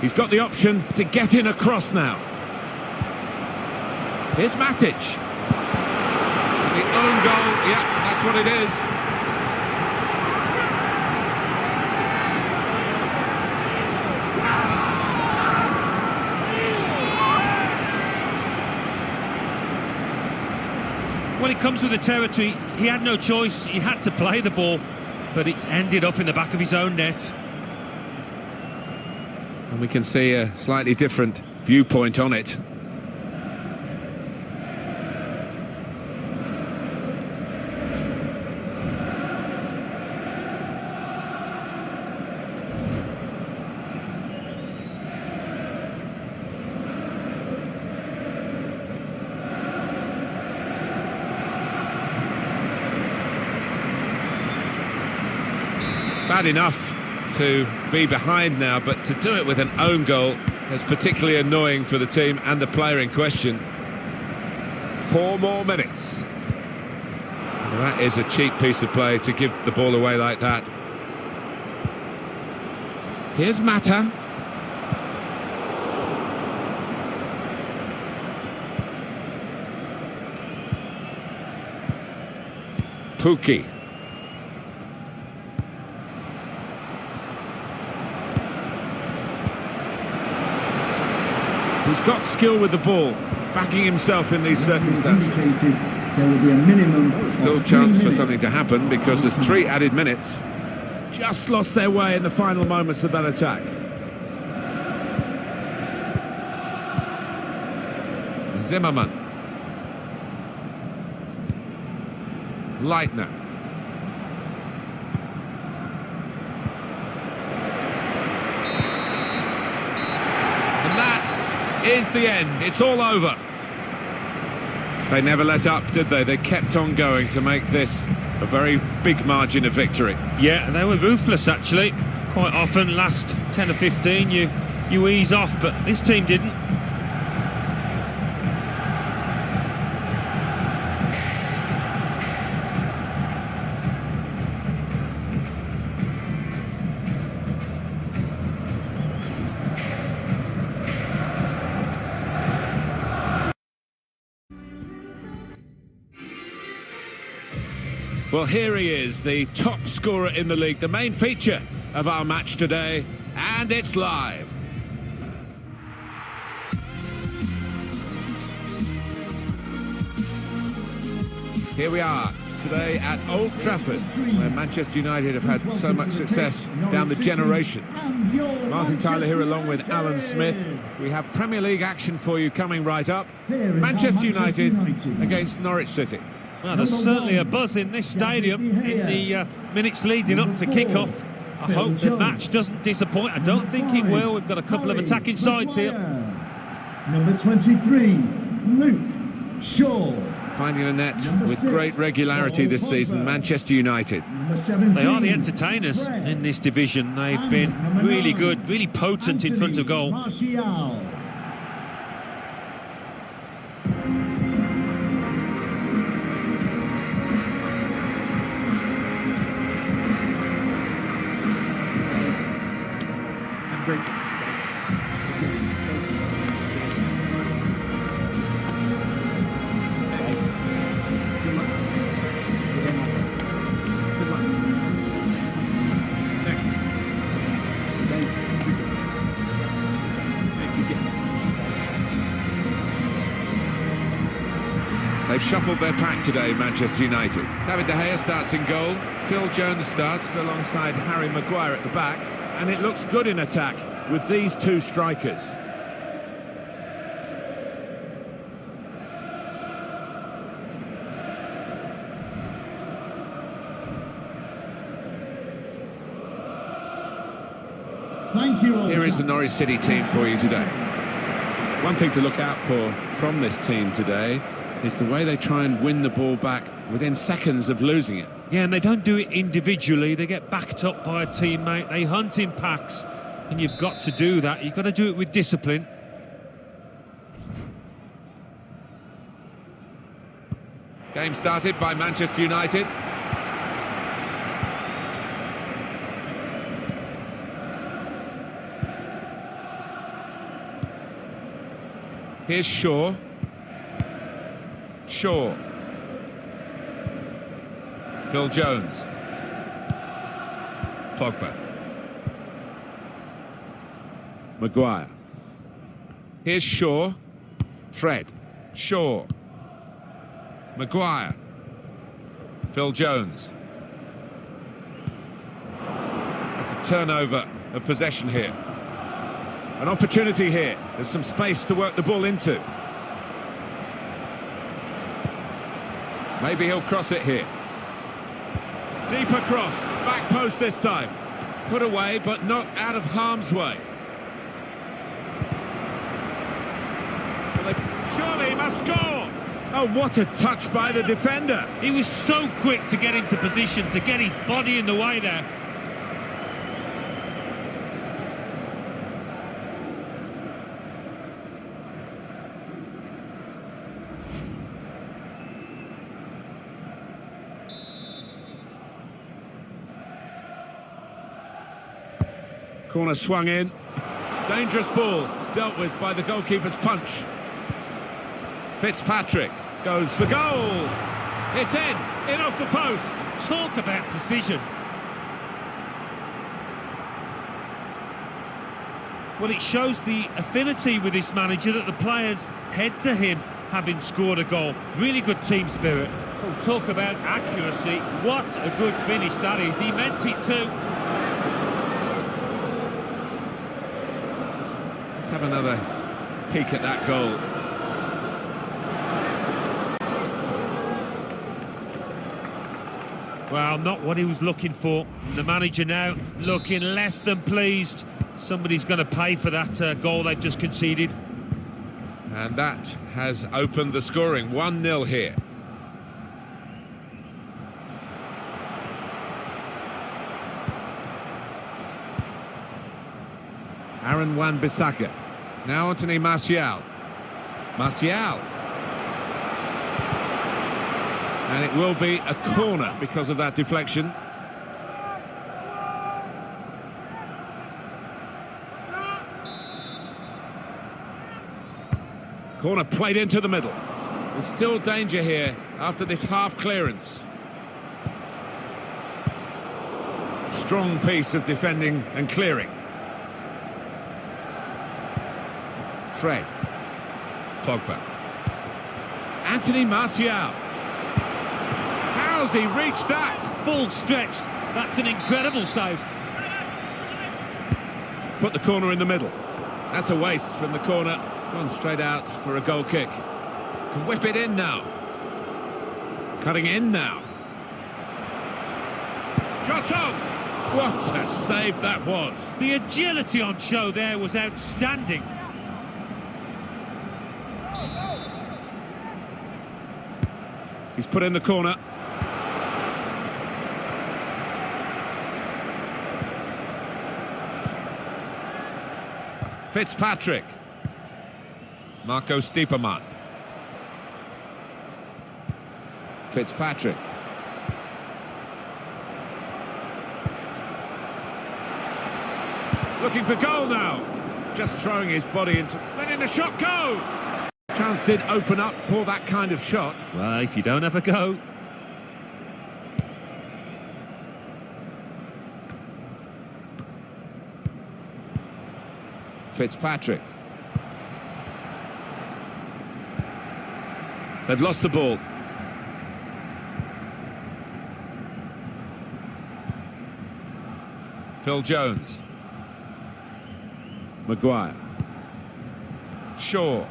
He's got the option to get in across now. Here's Matic. The own goal, yeah, that's what it is. When it comes with the territory, he had no choice. He had to play the ball, but it's ended up in the back of his own net. And we can see a slightly different viewpoint on it. Bad enough to be behind now, but to do it with an own goal is particularly annoying for the team and the player in question. 4 more minutes. Well, that is a cheap piece of play to give the ball away like that. Here's Mata. Pukki. He's got skill with the ball, backing himself in these circumstances. There will be a minimum. Still chance for something to happen because there's 3 added minutes. Just lost their way in the final moments of that attack. Zimmerman. Leitner. is the end. It's all over. They never let up, did they? They kept on going to make this a very big margin of victory. Yeah, they were ruthless, actually. Quite often, last 10 or 15, you ease off, but this team didn't. Well, here he is, the top scorer in the league, the main feature of our match today, and it's live. Here we are today at Old Trafford, where Manchester United have had so much success down the generations. Martin Tyler here along with Alan Smith. We have Premier League action for you coming right up. Manchester United against Norwich City. Well, there's certainly a buzz in this stadium in the minutes leading up to kick-off. I hope the match doesn't disappoint. I don't think it will. We've got a couple of attacking sides here. Number 23, Luke Shaw. Finding the net with great regularity this season, Manchester United. They are the entertainers in this division. They've been really good, really potent in front of goal. They've shuffled their pack today, Manchester United. David De Gea starts in goal. Phil Jones starts alongside Harry Maguire at the back. And it looks good in attack with these two strikers. Thank you all. Here is the Norwich City team for you today. One thing to look out for from this team today is the way they try and win the ball back within seconds of losing it. Yeah, and they don't do it individually. They get backed up by a teammate. They hunt in packs, and you've got to do that. You've got to do it with discipline. Game started by Manchester United. Here's Shaw. Shaw. Phil Jones. Pogba. Maguire. Here's Shaw. Fred. Shaw. Maguire. Phil Jones. That's a turnover of possession here. An opportunity here. There's some space to work the ball into. Maybe he'll cross it here. Deeper cross. Back post this time. Put away, but not out of harm's way. Surely he must score. Oh, what a touch by the defender. He was so quick to get into position, to get his body in the way there. Corner swung in. Dangerous ball dealt with by the goalkeeper's punch. Fitzpatrick goes for goal. It's in off the post. Talk about precision. Well, it shows the affinity with this manager that the players head to him having scored a goal. Really good team spirit. Oh, talk about accuracy. What a good finish that is. He meant it too. Let's have another peek at that goal. Well, not what he was looking for. The manager now looking less than pleased. Somebody's going to pay for that goal they've just conceded. And that has opened the scoring. 1-0 here. Aaron Wan-Bissaka. Now Anthony Martial. Martial. And it will be a corner because of that deflection. Corner played into the middle. There's still danger here after this half clearance. Strong piece of defending and clearing. Fred. Pogba. Anthony Martial. How's he reached that? Full stretch. That's an incredible save. Put the corner in the middle. That's a waste from the corner. Gone straight out for a goal kick. Can whip it in now. Cutting in now. Jota! What a save that was. The agility on show there was outstanding. He's put in the corner. Fitzpatrick. Marco Stiepermann. Fitzpatrick. Looking for goal now. Just throwing his body into... letting the shot go! Chance did open up for that kind of shot. Well, if you don't have a go... Fitzpatrick. They've lost the ball. Phil Jones. Maguire. Shaw.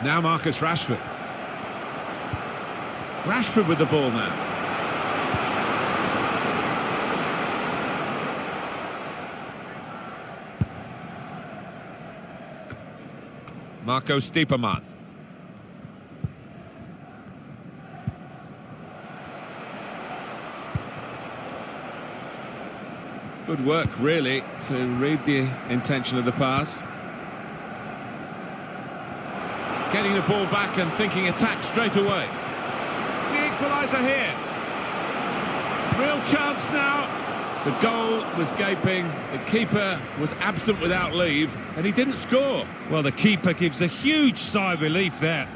Now Marcus Rashford. Rashford with the ball now. Marco Stiepermann. Good work, really, to read the intention of the pass. Getting the ball back and thinking attack straight away. The equaliser here. Real chance now. The goal was gaping, the keeper was absent without leave, and he didn't score. Well, the keeper gives a huge sigh of relief there.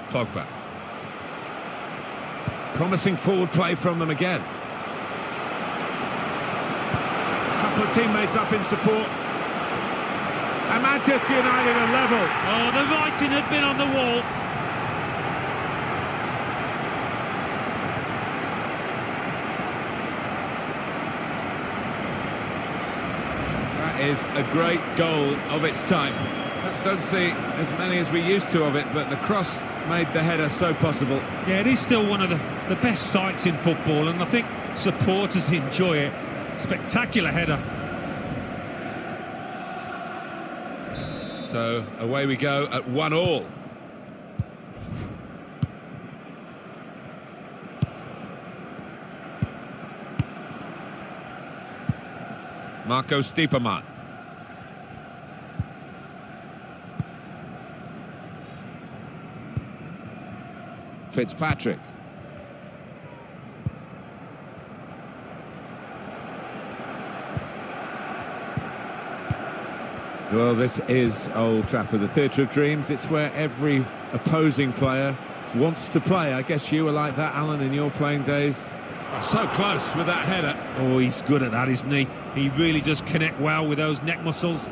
Pogba. Promising forward play from them again. A couple of teammates up in support. And Manchester United are level. Oh, the writing had been on the wall. That is a great goal of its type. Perhaps don't see as many as we used to of it, but the cross made the header so possible. Yeah, it is still one of the best sights in football, and I think supporters enjoy it. Spectacular header. So away we go at 1-1. Marco Stiepermann. Fitzpatrick. Well, this is Old Trafford, the Theatre of Dreams. It's where every opposing player wants to play. I guess you were like that, Alan, in your playing days. Oh, so close with that header. Oh, he's good at that, isn't he? He really does connect well with those neck muscles.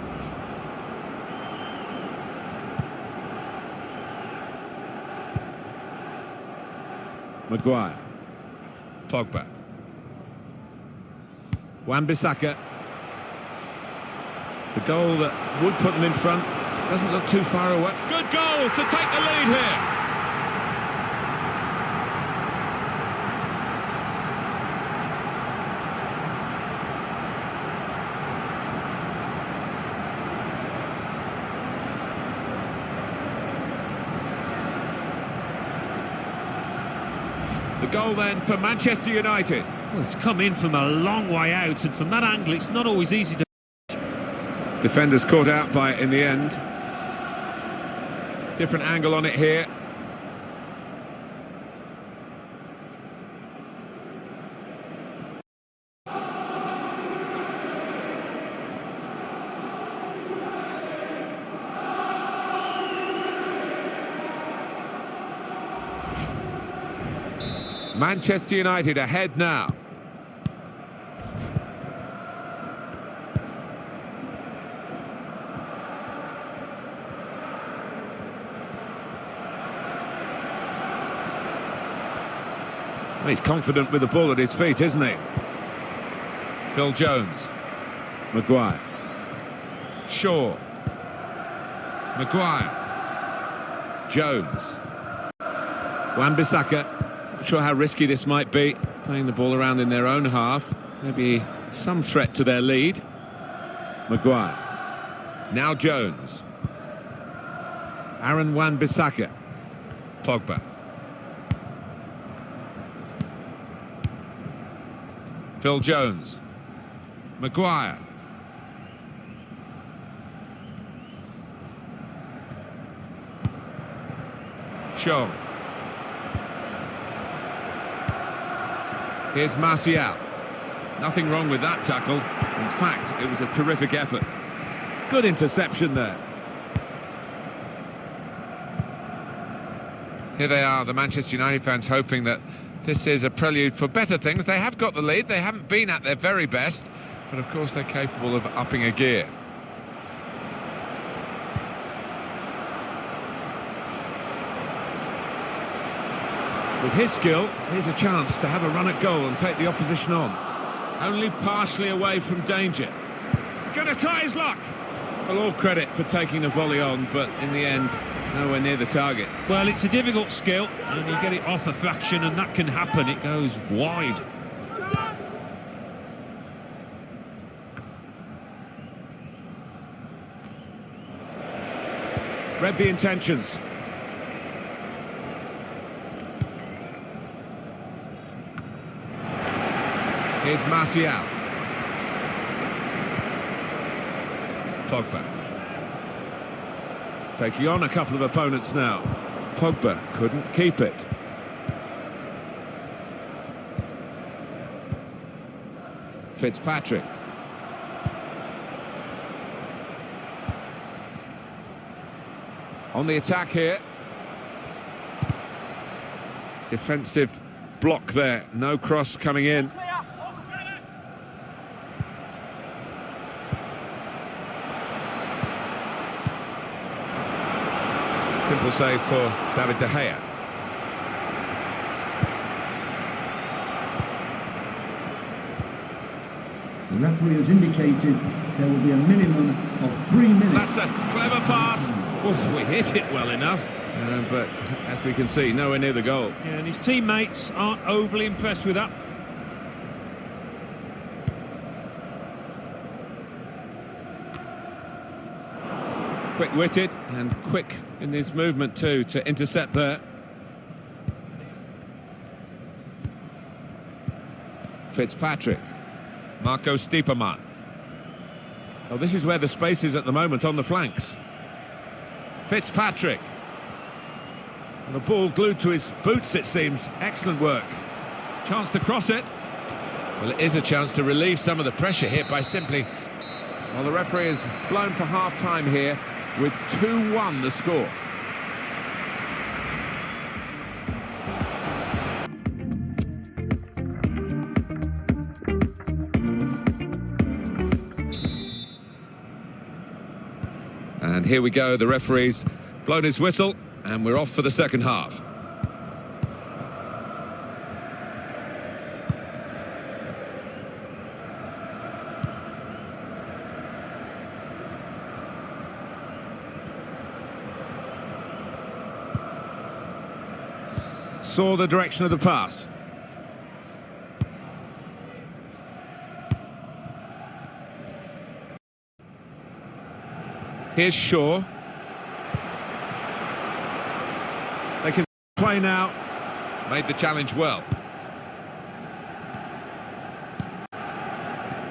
Maguire. Pogba. Wan-Bissaka. The goal that would put them in front doesn't look too far away. Good goal to take the lead here. The goal then for Manchester United. Well, it's come in from a long way out, and from that angle it's not always easy to... Defenders caught out by it in the end. Different angle on it here. Manchester United ahead now. He's confident with the ball at his feet, isn't he? Phil Jones. Maguire. Shaw. Maguire. Jones. Wan-Bissaka. Not sure how risky this might be, playing the ball around in their own half. Maybe some threat to their lead. Maguire. Now Jones. Aaron Wan-Bissaka. Pogba. Phil Jones. Maguire. Shaw. Here's Martial. Nothing wrong with that tackle. In fact, it was a terrific effort. Good interception there. Here they are, the Manchester United fans, hoping that this is a prelude for better things. They have got the lead. They haven't been at their very best, but of course they're capable of upping a gear. With his skill, here's a chance to have a run at goal and take the opposition on. Only partially away from danger. Gonna try his luck. Well, all credit for taking the volley on, but in the end, nowhere near the target. Well, it's a difficult skill, and you get it off a fraction, and that can happen. It goes wide. Read the intentions. Here's Martial. Pogba. Taking on a couple of opponents now. Pogba couldn't keep it. Fitzpatrick. On the attack here. Defensive block there. No cross coming in. Simple save for David De Gea. The referee has indicated there will be a minimum of 3 minutes. That's a clever pass. Oof, we hit it well enough. But as we can see, nowhere near the goal. Yeah, and his teammates aren't overly impressed with that. Quick-witted and quick in his movement too to intercept there. Fitzpatrick. Marco Stiepermann. Oh, this is where the space is at the moment on the flanks. Fitzpatrick. And the ball glued to his boots, it seems. Excellent work. Chance to cross it. Well, it is a chance to relieve some of the pressure here by simply... Well, the referee has blown for half-time here with 2-1 the score. And here we go, the referee's blown his whistle, and we're off for the second half. saw the direction of the pass. Here's Shaw. They can play now. Made the challenge well.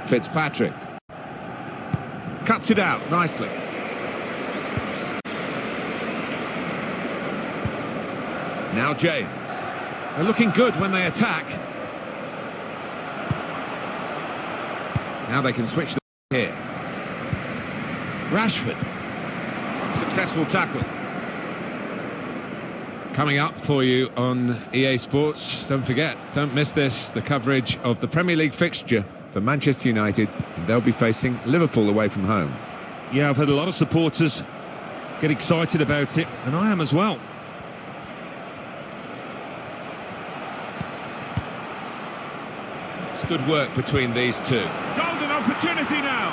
Fitzpatrick. Cuts it out nicely. Now James. They're looking good when they attack. Now they can switch the here. Rashford. Successful tackle. Coming up for you on EA Sports, don't forget, don't miss this, the coverage of the Premier League fixture for Manchester United. They'll be facing Liverpool away from home. Yeah, I've had a lot of supporters get excited about it, and I am as well. It's good work between these two. Golden opportunity now.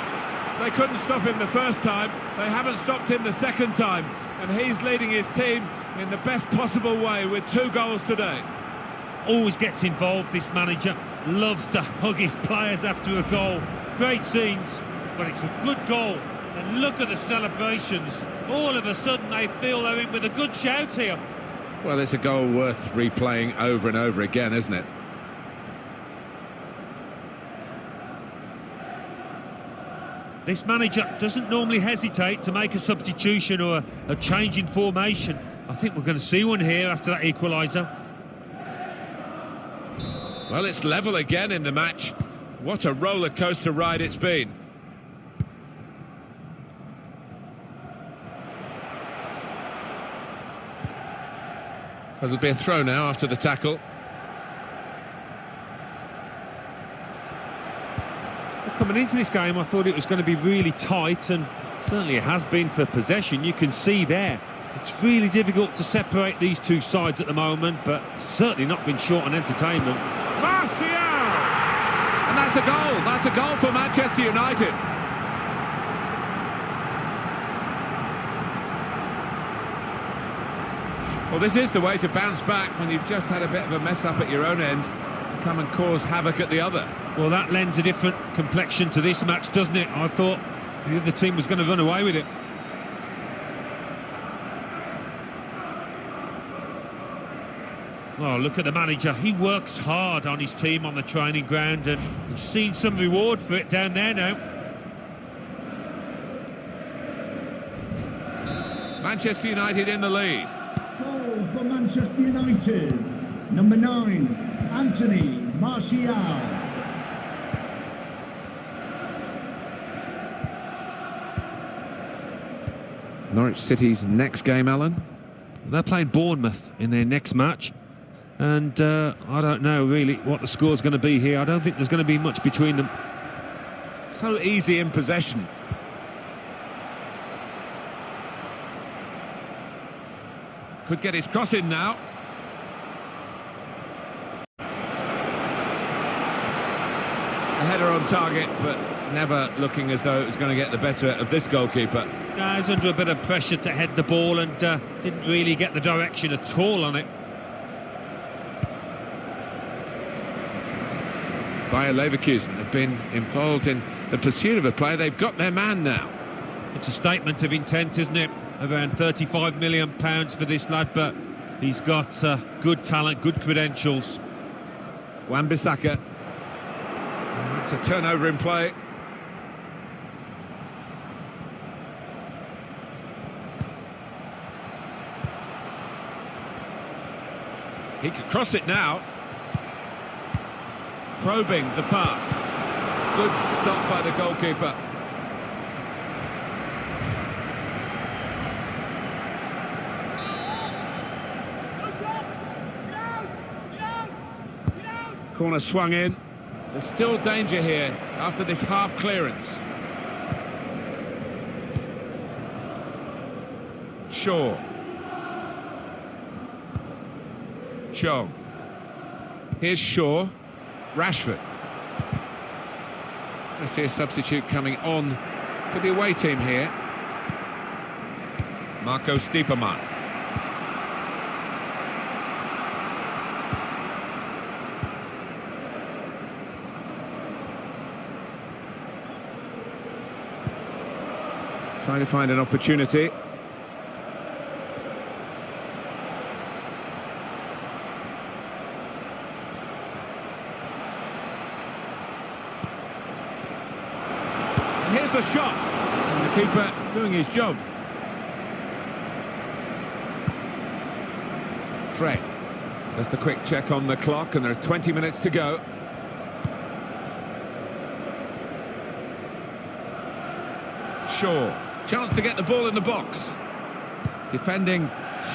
They couldn't stop him the first time. They haven't stopped him the second time. And he's leading his team in the best possible way with 2 goals today. Always gets involved, this manager. Loves to hug his players after a goal. Great scenes, but it's a good goal. And look at the celebrations. All of a sudden they feel they're in with a good shout here. Well, it's a goal worth replaying over and over again, isn't it? This manager doesn't normally hesitate to make a substitution or a change in formation. I think we're going to see one here after that equaliser. Well, it's level again in the match. What a roller coaster ride it's been. There'll be a throw now after the tackle. Coming into this game, I thought it was going to be really tight, and certainly it has been for possession. You can see there, it's really difficult to separate these two sides at the moment, but certainly not been short on entertainment. Martial! And that's a goal. That's a goal for Manchester United. Well, this is the way to bounce back when you've just had a bit of a mess up at your own end. Come and cause havoc at the other. Well, that lends a different complexion to this match, doesn't it? I thought the other team was going to run away with it. Oh, look at the manager. He works hard on his team on the training ground, and he's seen some reward for it down there now. Manchester United in the lead. Goal for Manchester United. Number 9, Anthony Martial. Norwich City's next game, Alan? They're playing Bournemouth in their next match, and I don't know really what the score's going to be here. I don't think there's going to be much between them. So easy in possession. Could get his cross in now. A header on target, but never looking as though it was going to get the better of this goalkeeper. He's under a bit of pressure to head the ball and didn't really get the direction at all on it. Bayer Leverkusen have been involved in the pursuit of a player. They've got their man now. It's a statement of intent, isn't it? Around £35 million for this lad, but he's got good talent, good credentials. Wan-Bissaka. It's a turnover in play. He could cross it now. Probing the pass. Good stop by the goalkeeper. Corner swung in. There's still danger here after this half clearance. Shaw. Chong. Here's Shaw. Rashford. I see a substitute coming on for the away team here. Marco Stiepermann. Trying to find an opportunity. And here's the shot. And the keeper doing his job. Fred. Just a quick check on the clock, and there are 20 minutes to go. Shaw. Chance to get the ball in the box. Defending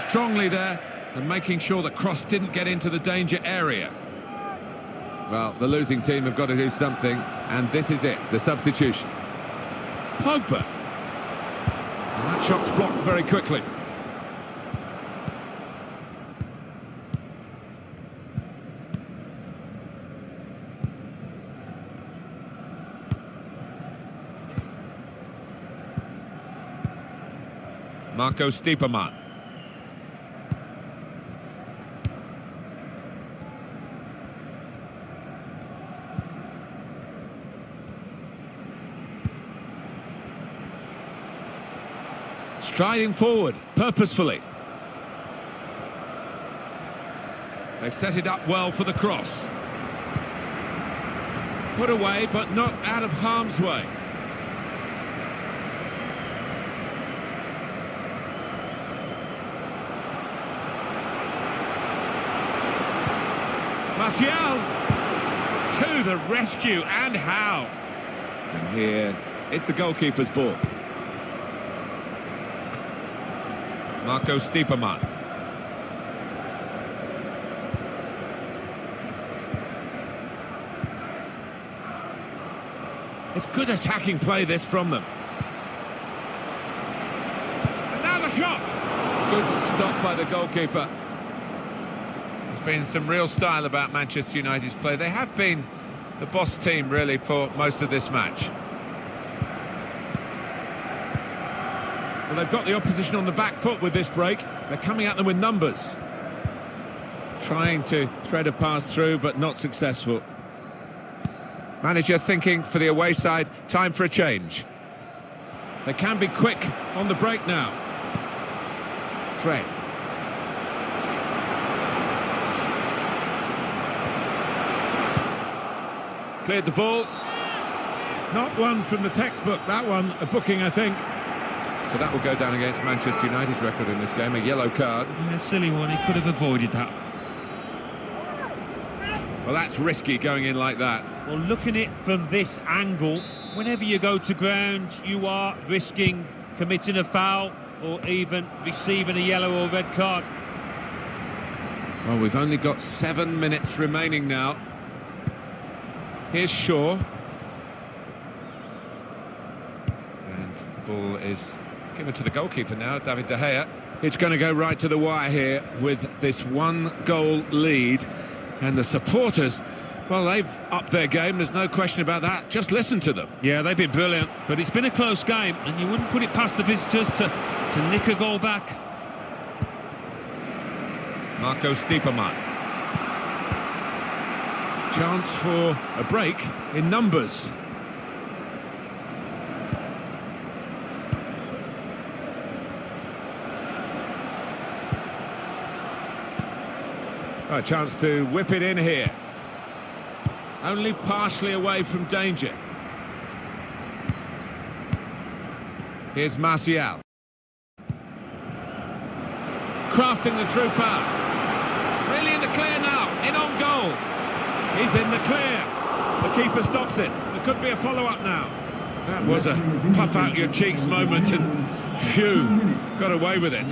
strongly there and making sure the cross didn't get into the danger area. Well, the losing team have got to do something, and this is it, the substitution. Pogba. And that shot's blocked very quickly. Marco Stiepermann. Striding forward, purposefully. They've set it up well for the cross. Put away, but not out of harm's way. Martial to the rescue, and how? And here, it's the goalkeeper's ball. Marco Stiepermann. It's good attacking play, this, from them. And now the shot! Good stop by the goalkeeper. There's been some real style about Manchester United's play. They have been the boss team, really, for most of this match. Well, they've got the opposition on the back foot with this break. They're coming at them with numbers. Trying to thread a pass through, but not successful. Manager thinking for the away side, time for a change. They can be quick on the break now. Fred. Cleared the ball. Not one from the textbook, that one, a booking, I think. But that will go down against Manchester United's record in this game, a yellow card. Yeah, silly one, he could have avoided that. Well, that's risky going in like that. Well, looking at it from this angle, whenever you go to ground, you are risking committing a foul or even receiving a yellow or red card. Well, we've only got 7 minutes remaining now. Here's Shaw. And the ball is given to the goalkeeper now, David De Gea. It's going to go right to the wire here with this 1-goal lead. And the supporters, well, they've upped their game, there's no question about that. Just listen to them. Yeah, they've been brilliant, but it's been a close game, and you wouldn't put it past the visitors to nick a goal back. Marco Stiepermann. Chance for a break in numbers. A chance to whip it in here. Only partially away from danger. Here's Martial. Crafting the through pass. Really in the clear now, in on goal. He's in the clear. The keeper stops it. There could be a follow-up now. That was a puff out your cheeks moment, and phew, got away with it.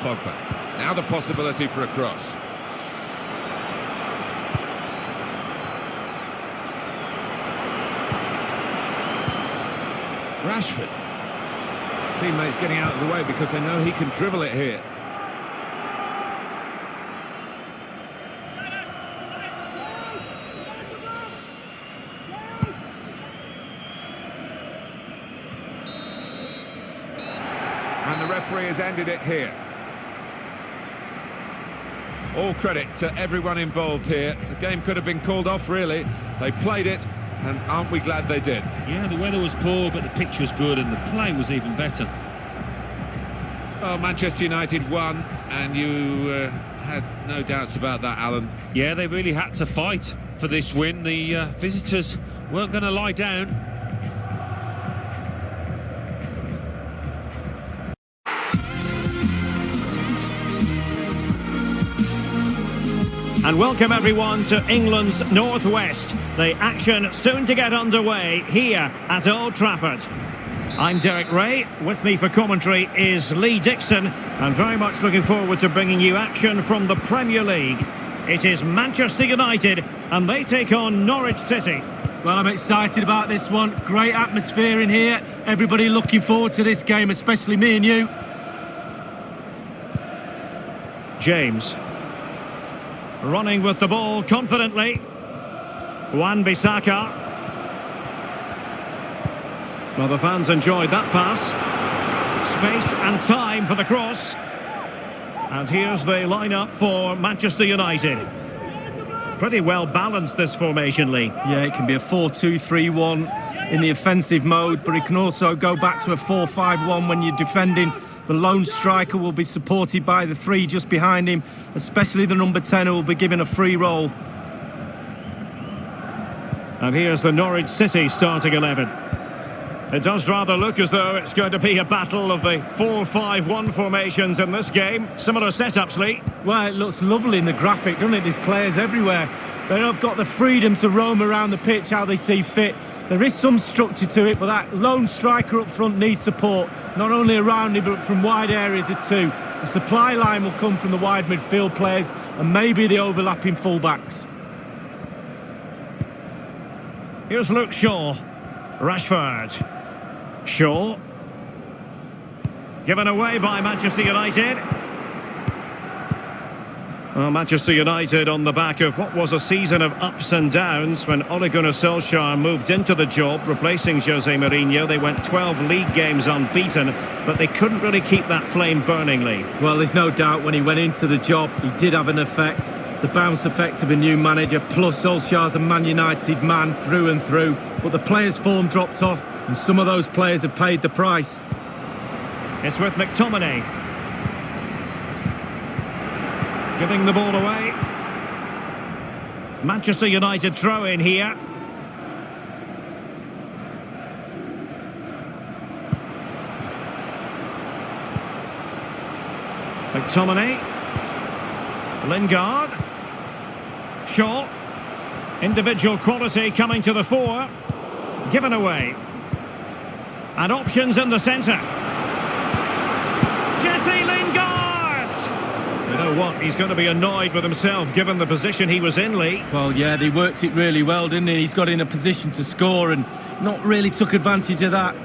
Pogba. Now the possibility for a cross. Rashford. Teammates getting out of the way because they know he can dribble it here. And the referee has ended it here. All credit to everyone involved here. The game could have been called off, really. They played it, and aren't we glad they did? Yeah, the weather was poor, but the pitch was good and the play was even better. Well, Manchester United won, and you had no doubts about that, Alan. Yeah, they really had to fight for this win. The visitors weren't going to lie down. And welcome everyone to England's Northwest. The action soon to get underway here at Old Trafford. I'm Derek Ray. With me for commentary is Lee Dixon. And very much looking forward to bringing you action from the Premier League. It is Manchester United and they take on Norwich City. Well, I'm excited about this one. Great atmosphere in here. Everybody looking forward to this game, especially me and you. James. Running with the ball confidently. Wan-Bissaka. Well, the fans enjoyed that pass. Space and time for the cross. And here's the lineup for Manchester United. Pretty well balanced, this formation, Lee. Yeah, it can be a 4-2-3-1 in the offensive mode, but it can also go back to a 4-5-1 when you're defending. The lone striker will be supported by the three just behind him, especially the number 10 who will be given a free roll. And here's the Norwich City starting 11. It does rather look as though it's going to be a battle of the 4-5-1 formations in this game. Similar setups, Lee. Well, it looks lovely in the graphic, doesn't it? There's players everywhere. They've got the freedom to roam around the pitch how they see fit. There is some structure to it, but that lone striker up front needs support, not only around him, but from wide areas too. The supply line will come from the wide midfield players and maybe the overlapping fullbacks. Here's Luke Shaw. Rashford. Shaw. Given away by Manchester United. Well, Manchester United on the back of what was a season of ups and downs when Ole Gunnar Solskjaer moved into the job, replacing Jose Mourinho. They went 12 league games unbeaten, but they couldn't really keep that flame burning, Lee. Well, there's no doubt when he went into the job, he did have an effect. The bounce effect of a new manager, plus Solskjaer's a Man United man through and through. But the players' form dropped off, and some of those players have paid the price. It's with McTominay. Giving the ball away. Manchester United throw in here. McTominay. Lingard. Shaw. Individual quality coming to the fore. Given away. And options in the centre. Jesse Lingard! You know what? He's going to be annoyed with himself given the position he was in, Lee. Well, yeah, they worked it really well, didn't he? He's got in a position to score and not really took advantage of that.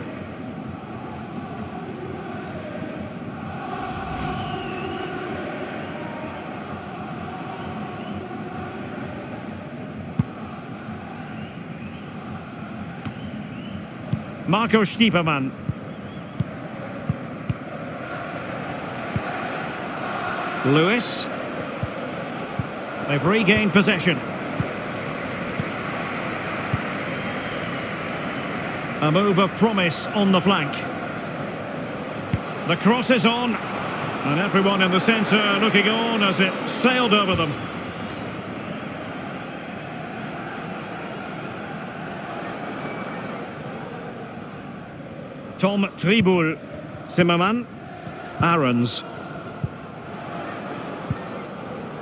Marco Stiepermann. Lewis. They've regained possession. A move of promise on the flank. The cross is on. And everyone in the centre looking on as it sailed over them. Tom Tribul, Zimmerman, Aarons.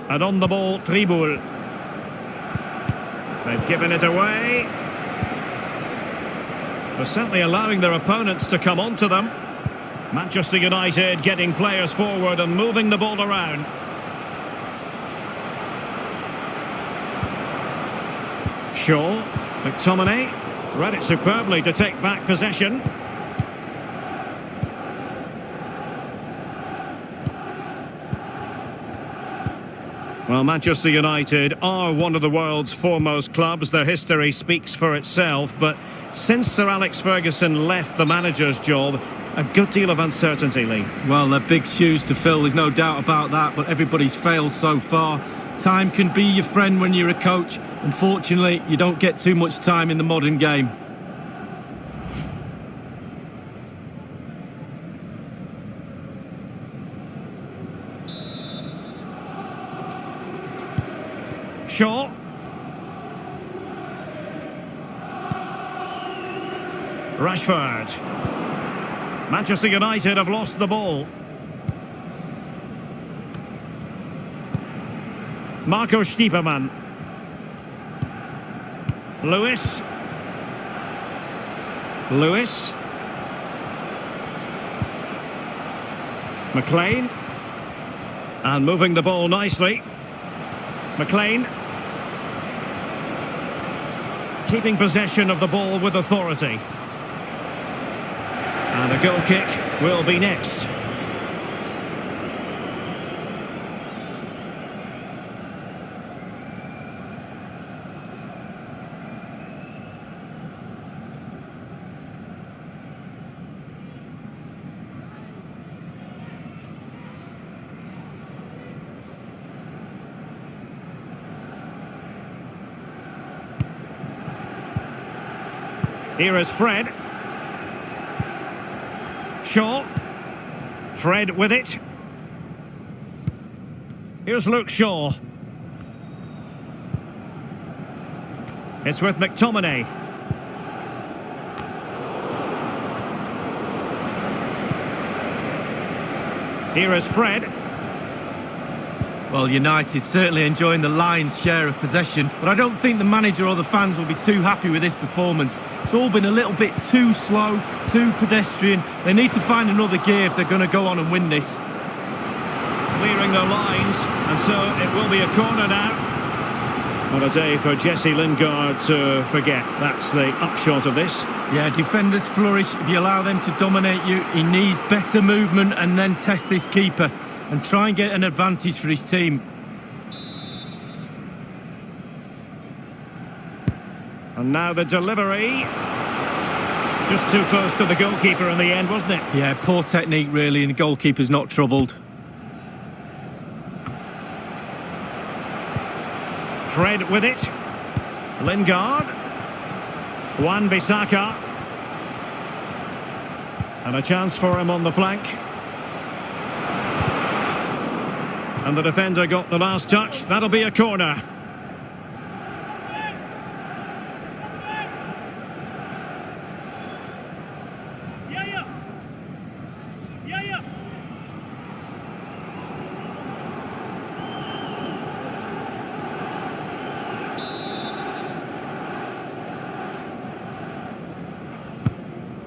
And on the ball, Tribul. They've given it away. They're certainly allowing their opponents to come onto them. Manchester United getting players forward and moving the ball around. Shaw, McTominay, read it superbly to take back possession. Well, Manchester United are one of the world's foremost clubs. Their history speaks for itself. But since Sir Alex Ferguson left the manager's job, a good deal of uncertainty, Lee. Well, they're big shoes to fill, there's no doubt about that. But everybody's failed so far. Time can be your friend when you're a coach. Unfortunately, you don't get too much time in the modern game. Shaw. Rashford. Manchester United have lost the ball. Marco Stiepermann. Lewis. McLean. And moving the ball nicely. McLean. Keeping possession of the ball with authority. And a goal kick will be next. Here is Fred. Shaw. Fred with it. Here's Luke Shaw. It's with McTominay. Here is Fred. Well, United certainly enjoying the lion's share of possession, but I don't think the manager or the fans will be too happy with this performance. It's all been a little bit too slow, too pedestrian. They need to find another gear if they're going to go on and win this. Clearing the lines, and so it will be a corner now. Not a day for Jesse Lingard to forget. That's the upshot of this. Yeah, defenders flourish if you allow them to dominate you. He needs better movement and then test this keeper and try and get an advantage for his team. And now the delivery. Just too close to the goalkeeper in the end, wasn't it? Yeah, poor technique really, and the goalkeeper's not troubled. Fred with it. Lingard. Wan-Bissaka. And a chance for him on the flank. And the defender got the last touch. That'll be a corner.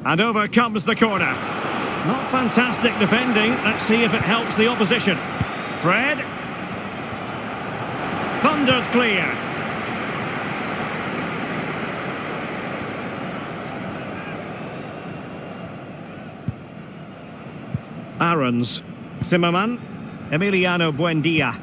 And over comes the corner. Not fantastic defending. Let's see if it helps the opposition. Fred. Thunders clear. Aarons. Zimmerman. Emiliano Buendia.